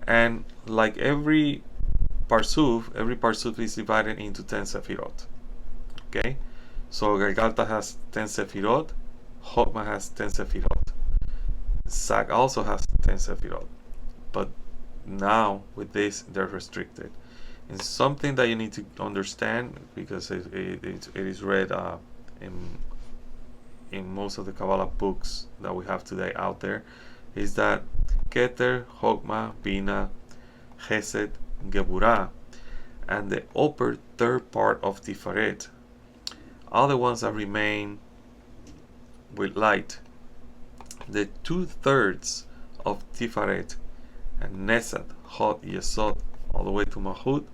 A: And like every Partzuf is divided into 10 sefirot. Okay, so Galgalta has 10 sefirot, Chokmah has 10 sefirot, Sag also has 10 sefirot, but now with this they're restricted. And something that you need to understand, because it is read in most of the Kabbalah books that we have today out there, is that Keter, Chokmah, Bina, Chesed, Geburah, and the upper third part of Tiferet are the ones that remain with light. The 2/3 of Tiferet and Nesat, Hod, Yesod, all the way to Malchut,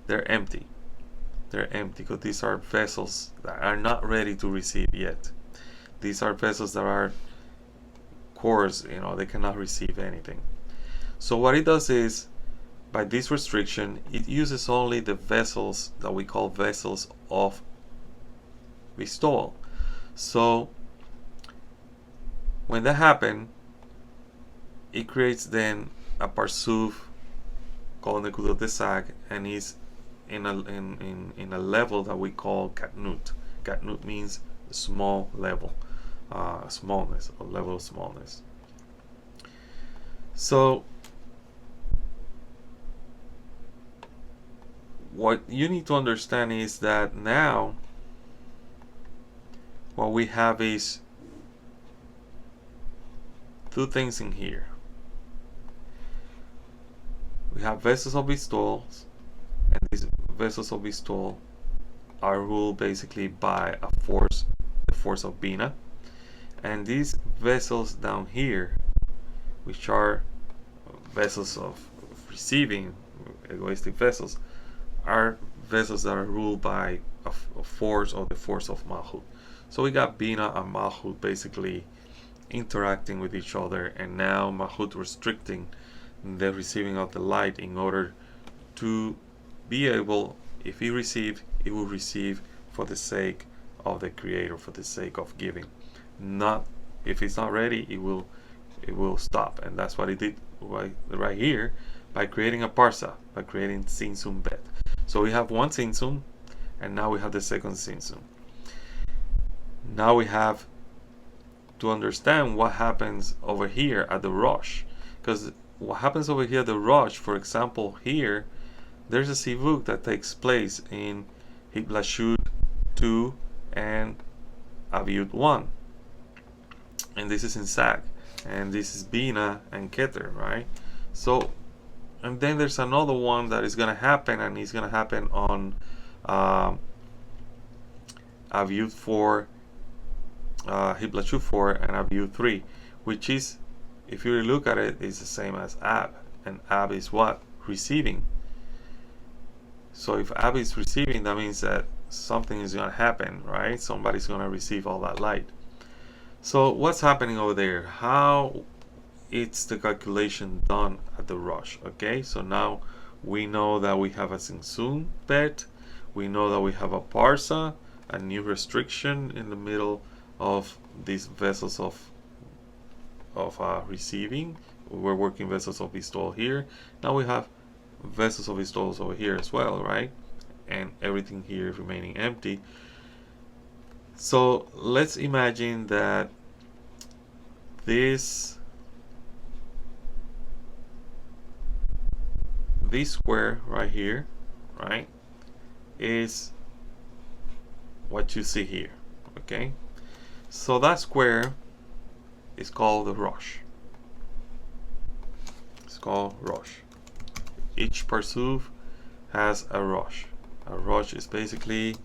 A: they're empty. They're empty because these are vessels that are not ready to receive yet. These are vessels that are coarse, they cannot receive anything. So what it does is, by this restriction, it uses only the vessels that we call vessels of bestowal. So when that happens, it creates then a Partzuf called Nekudot de Sag, and is in a level that we call katnut. Katnut means small level, smallness, or level of smallness. So what you need to understand is that now what we have is two things in here. We have vessels of bestowal, and these vessels of bestowal are ruled basically by a force, the force of Bina. And these vessels down here, which are vessels of receiving, egoistic vessels, are vessels that are ruled by a force, or the force of Malchut. So we got Bina and Malchut basically interacting with each other, and now Malchut restricting the receiving of the light in order to be able, if he receive, it will receive for the sake of the Creator, for the sake of giving. Not, if it's not ready, it will stop. And that's what it did right here, by creating a parsa, by creating Tzimtzum Bet. So we have one Tzimtzum, and now we have the second Tzimtzum. Now we have to understand what happens over here at the Rosh, because what happens over here at the Rosh, for example, here there's a sivuk that takes place in Hiblashut 2 and Aviut 1, and this is in Sag, and this is Bina and Keter, right? So, and then there's another one that is going to happen, and it's going to happen on Aviut 4, Hiblashut 4 and Aviut 3, which is, if you look at it, is the same as Ab, and Ab is what? Receiving. So if Ab is receiving, that means that something is going to happen, right? Somebody's going to receive all that light. So what's happening over there? How it's the calculation done at the Rosh? Okay, so now we know that we have a Tzimtzum Bet, we know that we have a Parsa, a new restriction in the middle of these vessels of receiving. We're working vessels of bestowal here. Now we have vessels of bestowals over here as well, right? And everything here remaining empty. So let's imagine that this square right here, right, is what you see here. Okay, so that square is called the Rosh. It's called Rosh. Each Partzuf has a Rosh. A rosh is basically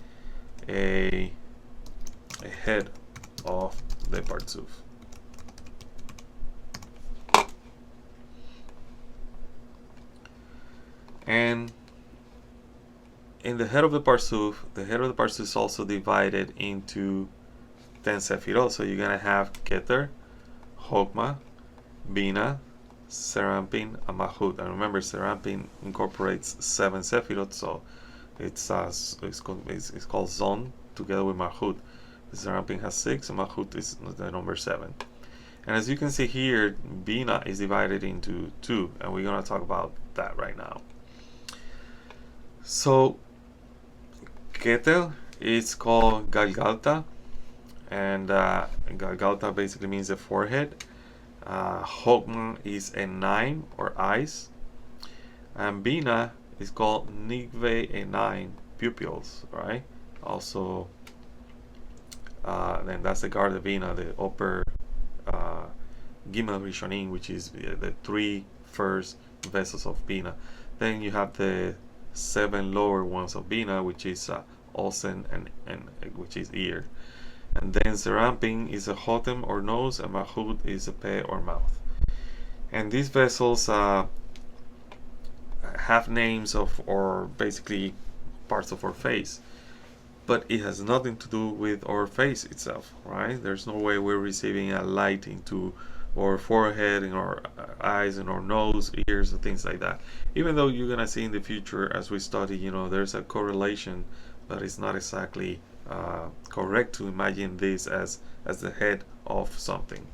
A: a head of the Partzuf. And in the head of the Partzuf is also divided into 10 Sefirot. So you're going to have Keter, Chokmah, Bina, Serampin, and Malchut. And remember, Serampin incorporates 7 Sefirot, so it's called Zon together with Malchut. Serampin has 6, and Malchut is the number 7. And as you can see here, Bina is divided into 2, and we're going to talk about that right now. So Keter is called Galgalta, and Galgalta basically means the forehead. Chokmah is a 9 or eyes, and Bina is called Nigve a 9 pupils, right? Also, then that's the Garda Bina, the upper Gimel Rishonim, which is the 3 first vessels of Bina. Then you have the 7 lower ones of Bina, which is Osen and which is ear. And then Serampin is a Chotem or nose, and Malchut is a Peh or mouth. And these vessels have names of, or basically parts of our face, but it has nothing to do with our face itself, right? There's no way we're receiving a light into our forehead, in our eyes, in our nose, ears, and things like that. Even though you're gonna see in the future as we study, there's a correlation, but it's not exactly correct to imagine this as the head of something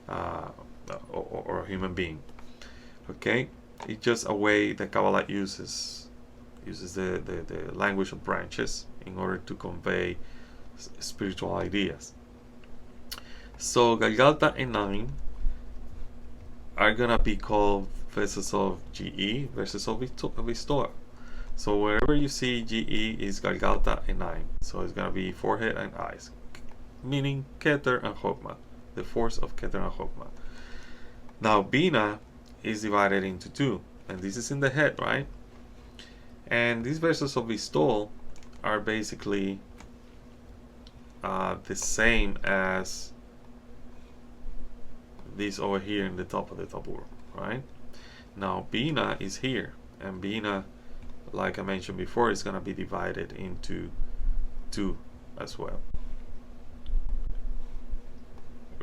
A: or a human being. Okay, it's just a way that Kabbalah uses the language of branches in order to convey spiritual ideas. So Galgalta and 9 are gonna be called vessels of GE, vessels of Vistoa. So wherever you see GE is Galgalta and 9. So it's gonna be forehead and eyes, meaning Keter and Chokmah, the force of Keter and Chokmah. Now Bina is divided into 2, and this is in the head, right? And these vessels of Vistol are basically the same as this over here in the top of the tabur, right? Now Bina is here, and Bina, like I mentioned before, is going to be divided into 2 as well,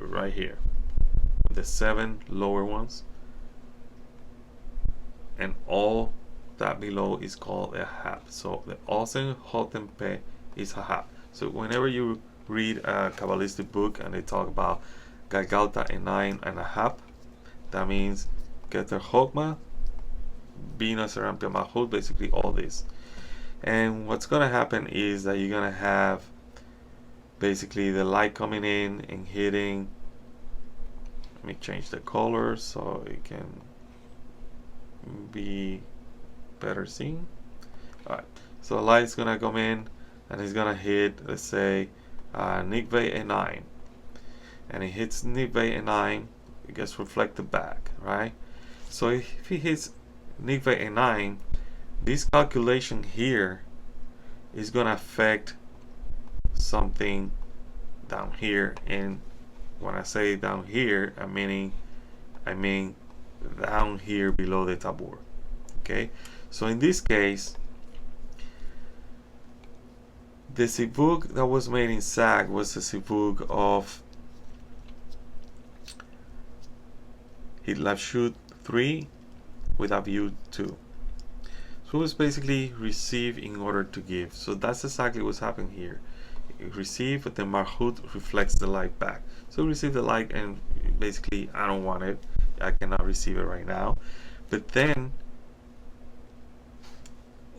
A: right here, with the 7 lower ones, and all that below is called a hap. So the Osen Chotem Peh is a hap. So whenever you read a Kabbalistic book and they talk about Galgalta and 9 and a hap, that means Keter Chokmah, Bina, Serampin, Malchut, basically all this. And what's going to happen is that you're going to have basically the light coming in and hitting. Let me change the color so it can be better seen. Alright, so the light is going to come in and it's going to hit, let's say, Nigve a 9. And it hits Nigve a 9, it gets reflected back, right? So if it hits Nigve a 9, this calculation here is going to affect something down here. And when I say down here, I mean down here below the tabur. Okay, so in this case, the sivug that was made in Sag was a sivug of Hitlashut 3 with Aviut 2. So it was basically receive in order to give. So that's exactly what's happening here. You receive, but then Malchut reflects the light back. So receive the light, and basically I don't want it. I cannot receive it right now. But then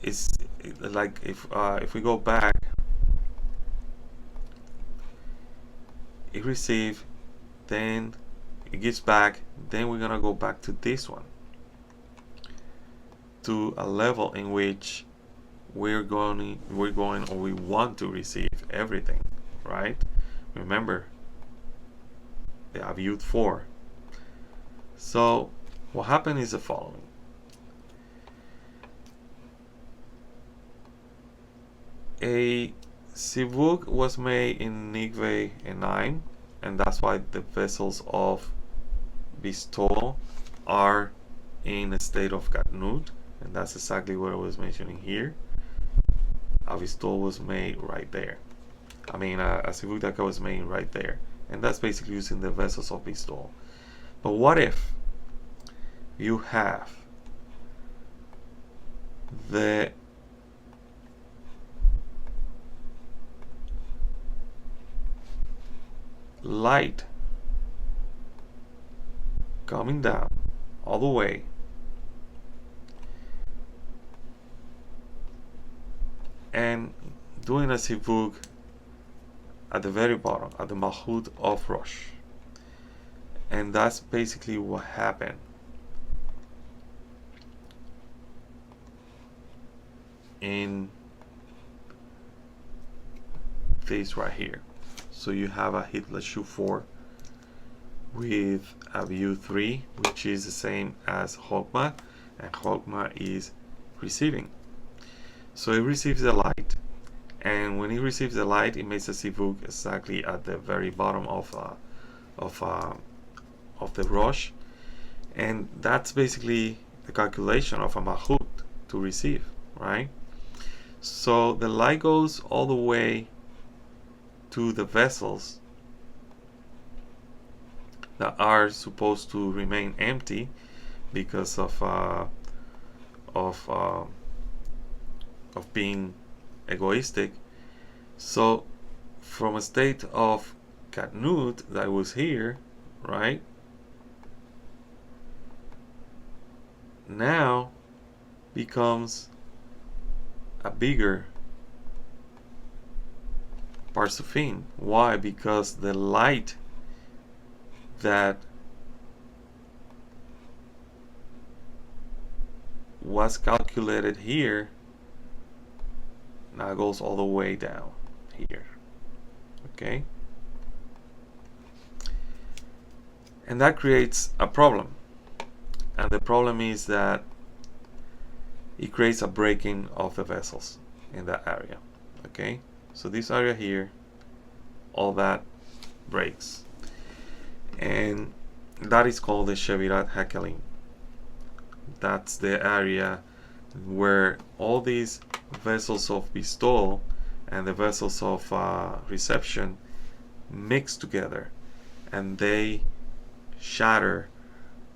A: it's like if we go back, it receive, then it gives back, then we're gonna go back to this one, to a level in which we're going or we want to receive everything, right? Remember the Aviut 4. So what happened is the following. A sivug was made in Nikve Enaim, and that's why the vessels of bestowal are in a state of katnut, and that's exactly what I was mentioning here. A bestowal was made right there. I mean, a sivug daka was made right there, and that's basically using the vessels of bestowal. But what if you have the light coming down all the way and doing a sivug at the very bottom, at the malchut of Rosh? And that's basically what happened. In this right here. So you have a Hitlashu 4 with a view 3, which is the same as Chokmah, and Chokmah is receiving. So it receives the light, and when it receives the light, it makes a sivug exactly at the very bottom of the Rosh, and that's basically the calculation of a malchut to receive, right? So the light goes all the way to the vessels that are supposed to remain empty because of being egoistic. So from a state of katnut that was here, right, now becomes a bigger Partzufim. Why? Because the light that was calculated here now goes all the way down here. Okay? And that creates a problem. And the problem is that it creates a breaking of the vessels in that area. Okay? So this area here, all that breaks. And that is called the Shevirat Hakelim. That's the area where all these vessels of bestowal and the vessels of reception mix together, and they shatter,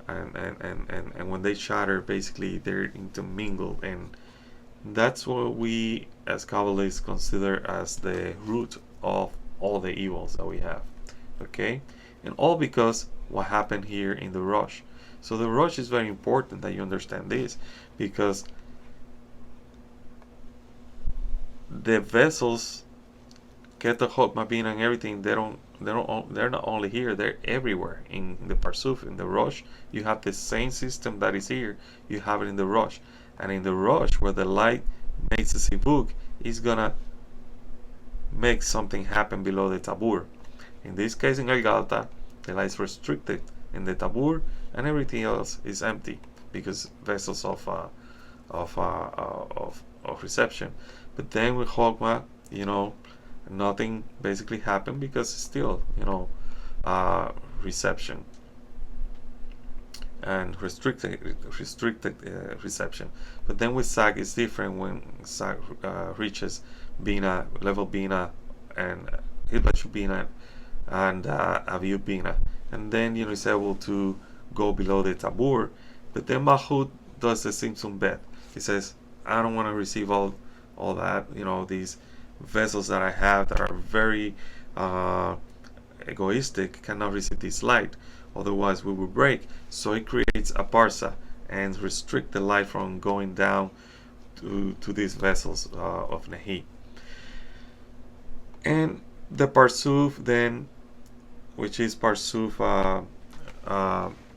A: and when they shatter, basically they're intermingled, and that's what we as Kabbalists consider as the root of all the evils that we have. Okay? And all because what happened here in the Rosh. So the Rosh is very important that you understand this, because the vessels, Keter, Chokmah, Bina, and everything, they're not only here, they're everywhere. In the Partzuf, in the Rosh, you have the same system that is here, you have it in the Rosh. And in the Rosh, where the light makes a sivug, is gonna make something happen below the tabur. In this case, in El Galta, the light is restricted in the tabur, and everything else is empty because vessels of reception. But then with Chokmah, nothing basically happened because it's still, reception and restricted reception. But then with Sag, it's different. When Sag reaches Bina, level Bina, and Hitlashu Bina, and Aviut Bina, and then it's able to go below the tabur. But then Malchut does the Tzimtzum Bet. He says, I don't want to receive all that, these vessels that I have that are very egoistic cannot receive this light, otherwise we will break. So it creates a parsa and restrict the light from going down to these vessels of Nehi. And the Partzuf then, which is Partzuf of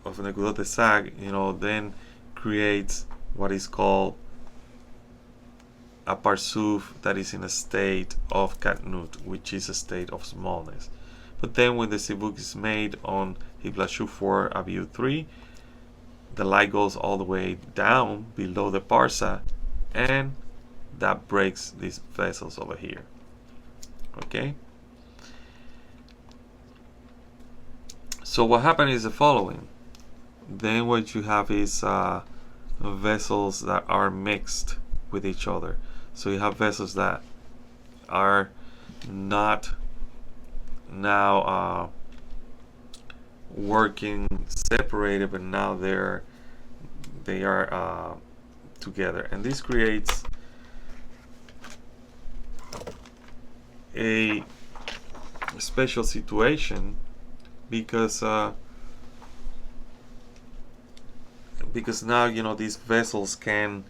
A: Nekudot Sag, then creates what is called a Partzuf that is in a state of katnut, which is a state of smallness. But then when the sivug is made on Hitlashu 4 Aviut 3, the light goes all the way down below the parsa, and that breaks these vessels over here. Okay. So what happened is the following. Then what you have is vessels that are mixed with each other. So you have vessels that are not now working separated, but now they are together, and this creates a special situation because now these vessels can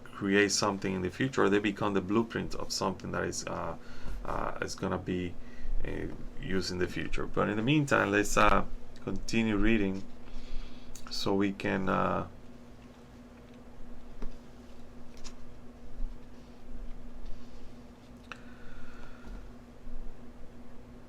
A: create something in the future. They become the blueprint of something that is gonna be used in the future. But in the meantime, let's continue reading so we can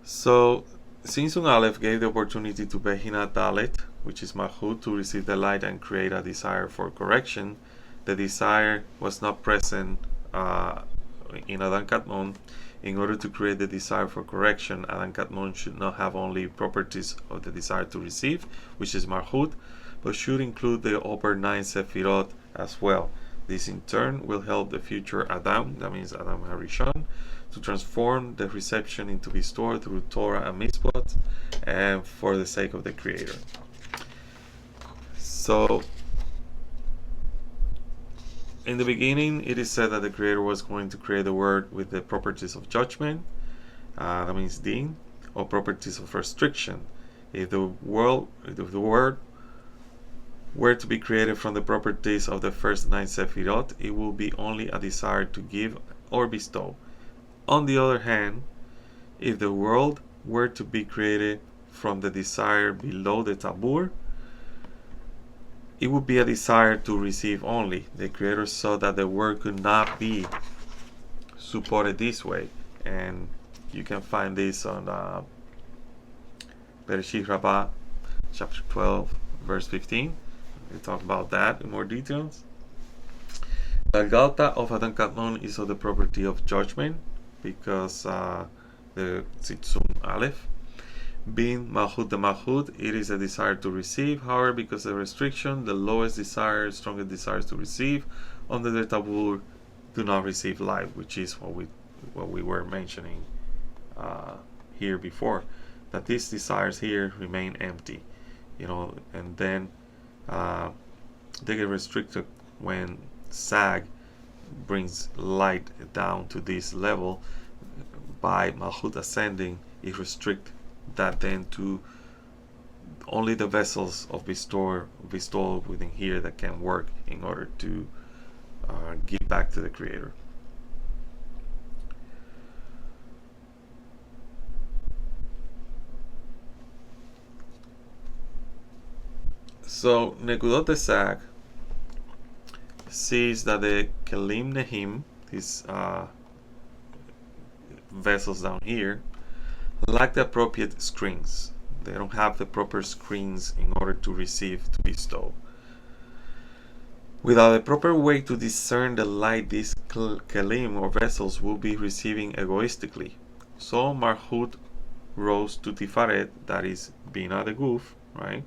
A: so Tzimtzum Aleph gave the opportunity to Behinat Dalet, which is Malchut, to receive the light and create a desire for correction. The desire was not present in Adam Kadmon. In order to create the desire for correction, Adam Kadmon should not have only properties of the desire to receive, which is Malchut, but should include the upper 9 Sefirot as well. This in turn will help the future Adam, that means Adam HaRishon, to transform the reception into bestowed through Torah and Mitzvot, and for the sake of the Creator. So, in the beginning, it is said that the Creator was going to create the world with the properties of judgment, that means din, or properties of restriction. If the word were to be created from the properties of the first 9 Sefirot, it will be only a desire to give or bestow. On the other hand, if the world were to be created from the desire below the tabur, it would be a desire to receive only. The Creator saw that the world could not be supported this way, and you can find this on Bereshit Rabbah, chapter 12, verse 15. We talk about that in more details. The Galta of Adam Kadmon is of the property of judgment, because the Tzimtzum Aleph, being Malchut the Malchut, it is a desire to receive. However, because of the restriction, the lowest desire, strongest desires to receive under the tabur do not receive life, which is what we were mentioning here before, that these desires here remain empty, and then they get restricted when Sag brings light down to this level. By Malchut ascending, it restricts that then to only the vessels of bestowal within here that can work in order to give back to the Creator. So Nekudot Sag sees that the Kelim Nehim, these vessels down here, lack the appropriate screens. They don't have the proper screens in order to receive, to bestow. Without a proper way to discern the light, these kelim or vessels will be receiving egoistically. So Malchut rose to Tifaret, that is Bina the Guf, right?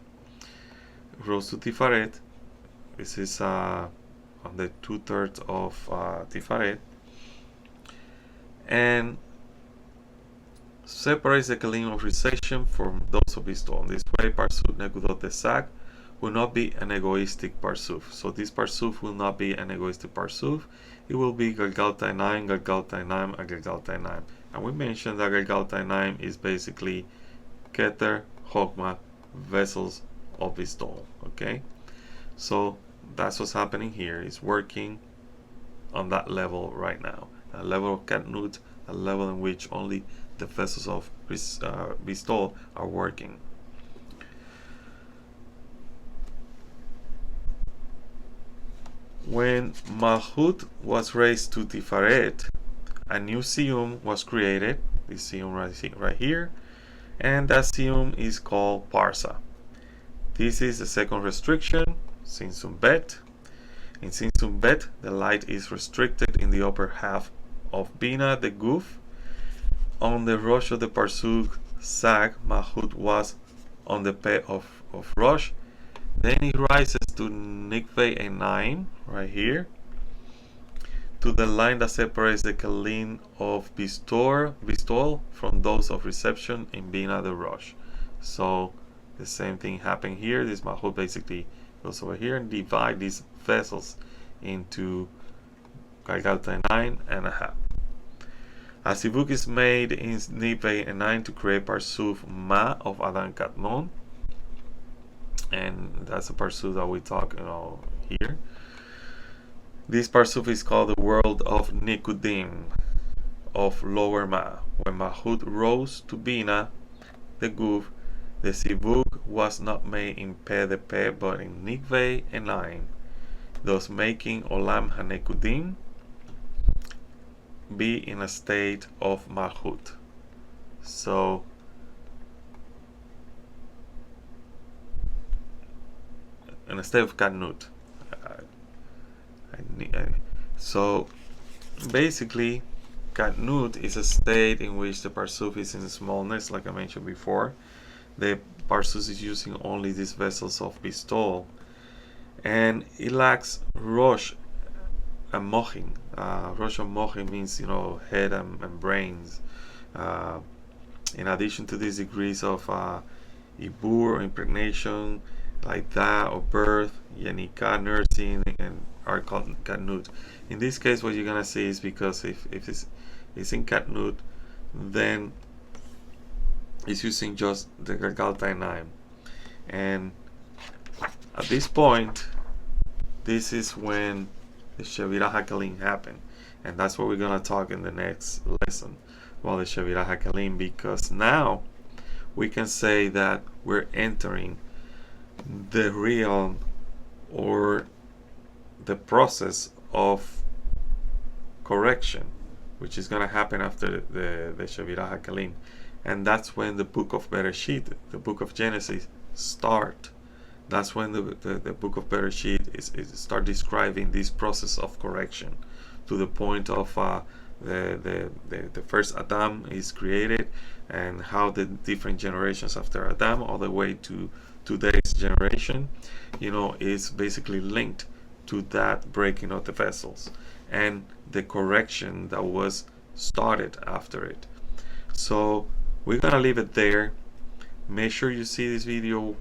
A: Rose to Tifaret. This is on the 2/3 of Tifaret, and separates the kelim of reception from those of bestowal. In this way, Partzuf Nekudot the Sag will not be an egoistic Partzuf. So this Partzuf will not be an egoistic Partzuf. It will be Galgal Tainaim, Galgal Tainaim, and Galgal Tainaim. And we mentioned that Galgal Tainaim is basically Keter, Chokmah, vessels of bestowal. Okay? So that's what's happening here. It's working on that level right now. A level of katnut, a level in which only the vessels of bestowal are working. When Malchut was raised to Tifaret, a new siyum was created, this siyum right here, and that siyum is called Parsa. This is the second restriction, Tzimtzum Bet, In Tzimtzum Bet, the light is restricted in the upper half of Bina, the Guf. On the Rosh of the Partzuf Sag, Malchut was on the Peh of Rosh. Then it rises to Nikveh and 9, right here, to the line that separates the Kelim of Bestol from those of reception in Bina the Rosh. So the same thing happened here. This Malchut basically goes over here and divide these vessels into Galgalta 9.5. A sivuk is made in Nikveh and 9 to create Partzuf Ma of Adam Kadmon, and that's a Partzuf that we talk here. This Partzuf is called the world of Nekudim, of lower Ma. When Malchut rose to Bina, the Guf, the sivuk was not made in Peh the Peh, but in Nikveh and 9, thus making Olam HaNekudim be in a state of Malchut. So in a state of katnut. So basically, katnut is a state in which the Partzuf is in smallness, like I mentioned before. The Partzuf is using only these vessels of Bestol, and it lacks Rosh and Mochin. Rosh and Mochin means head and brains. In addition to these degrees of Ibur or impregnation, like that, or birth, Yanika, nursing, and are called katnut. In this case, what you're gonna see is because if it's in katnut, then it's using just the Galgalta 9, and at this point, this is when the Shevirah HaKelim happened, and that's what we're gonna talk in the next lesson about the Shevirah HaKelim, because now we can say that we're entering the realm or the process of correction, which is going to happen after the Shevirah HaKelim, and that's when the book of Bereshit, the book of Genesis, start. That's when the book of Bereshit is start describing this process of correction, to the point of the first Adam is created, and how the different generations after Adam all the way to today's generation is basically linked to that breaking of the vessels and the correction that was started after it. So we're gonna leave it there. Make sure you see this video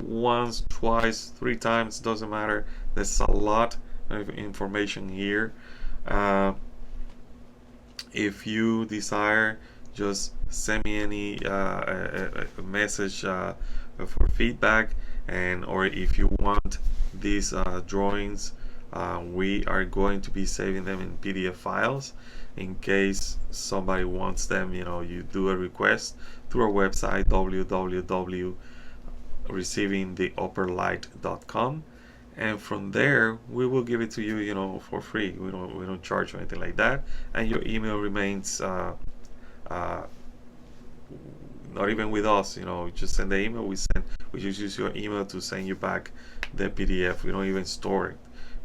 A: once, twice, 3 times, doesn't matter. There's a lot of information here. If you desire, just send me any a message for feedback, and or if you want these drawings, we are going to be saving them in PDF files in case somebody wants them. You do a request through our website www.receivingtheupperlight.com, and from there we will give it to you for free. We don't charge or anything like that, and your email remains not even with us. Just send the email. We just use your email to send you back the PDF. We don't even store it.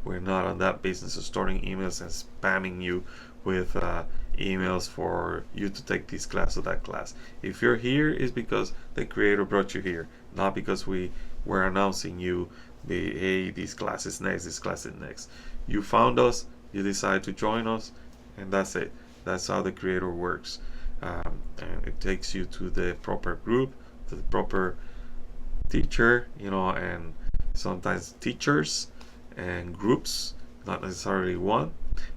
A: We're not on that business of storing emails and spamming you with emails for you to take this class or that class. If you're here, it's because the creator brought you here, not because we were announcing you, hey, this class is next, this class is next. You found us, you decided to join us, and that's it. That's how the creator works. And it takes you to the proper group, to the proper teacher, and sometimes teachers and groups, not necessarily one.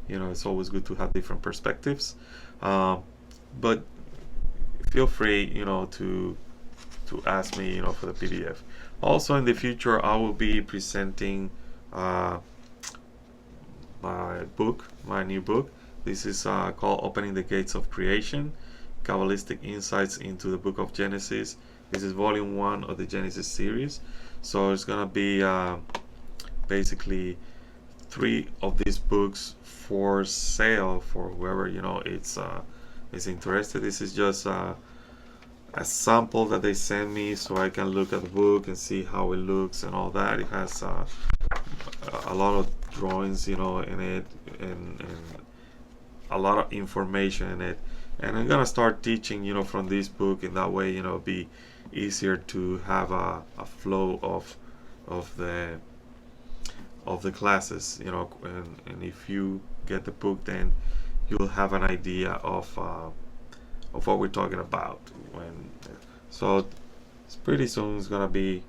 A: It's always good to have different perspectives, but feel free to ask me for the PDF. Also, in the future, I will be presenting my new book. This is called Opening the Gates of Creation, Kabbalistic Insights into the Book of Genesis. This is volume 1 of the Genesis series. So it's gonna be basically 3 of these books for sale for whoever is interested. This is just a sample that they send me so I can look at the book and see how it looks and all that. It has a lot of drawings, you know, in it, and a lot of information in it. And I'm gonna start teaching, you know, from this book. In that way, you know, be easier to have a flow of the classes, you know. And if you get the book, then you'll have an idea of what we're talking about. So it's pretty soon it's gonna be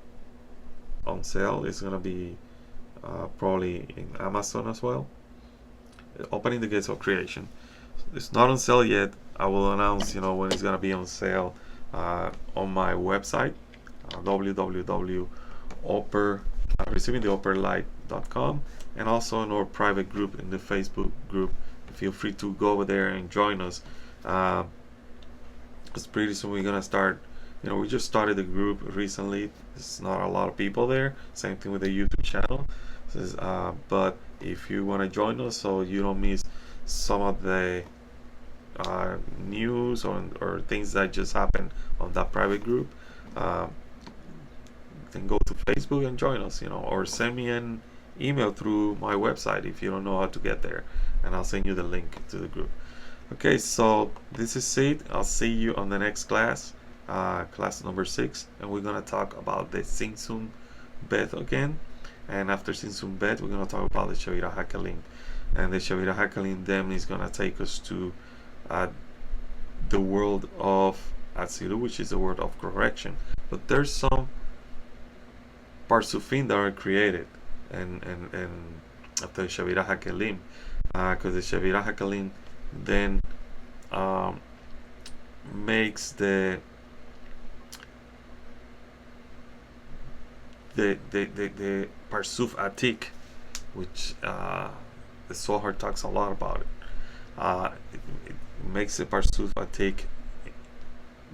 A: on sale. It's gonna be probably in Amazon as well. Opening the Gates of Creation. It's not on sale yet. I will announce, you know, when it's gonna be on sale on my website, receivingtheupperlight.com, and also in our private group in the Facebook group. Feel free to go over there and join us. Because pretty soon we're gonna start. You know, we just started the group recently. There's not a lot of people there. Same thing with the YouTube channel. But if you want to join us, so you don't miss some of the news or things that just happened on that private group, then go to Facebook and join us, you know, or send me an email through my website if you don't know how to get there, and I'll send you the link to the group. Okay, so this is it. I'll see you on the next class, class number 6, and we're gonna talk about the Tzimtzum Bet again. And after Tzimtzum Bet, we're gonna talk about the Shavira Hakalim, and the Shavira Hakalim then is gonna take us to the world of Atzilut, which is the world of correction. But there's some Partzufim that are created, and after Shavira Hakalim, because the Shavira Hakalim then makes the Partzuf Atik, which the Zohar talks a lot about it. It makes the Partzuf Atik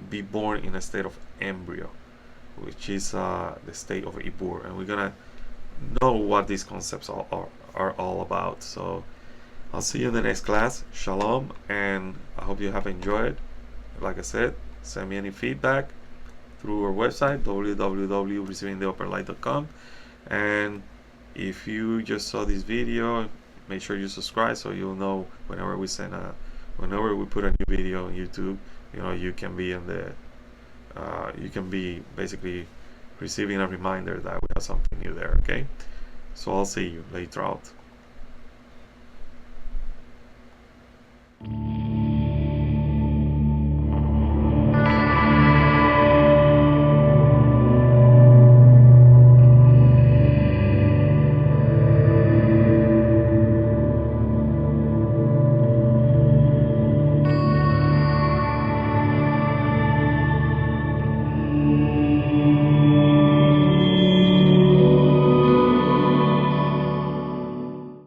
A: be born in a state of embryo, which is the state of Ibur, and we're gonna know what these concepts are all about. So I'll see you in the next class. Shalom, and I hope you have enjoyed. Like I said, send me any feedback through our website, www.receivingtheupperlight.com. And if you just saw this video, make sure you subscribe so you'll know whenever we put a new video on YouTube. You know, you can be basically receiving a reminder that we have something new there. Okay, so I'll see you later out.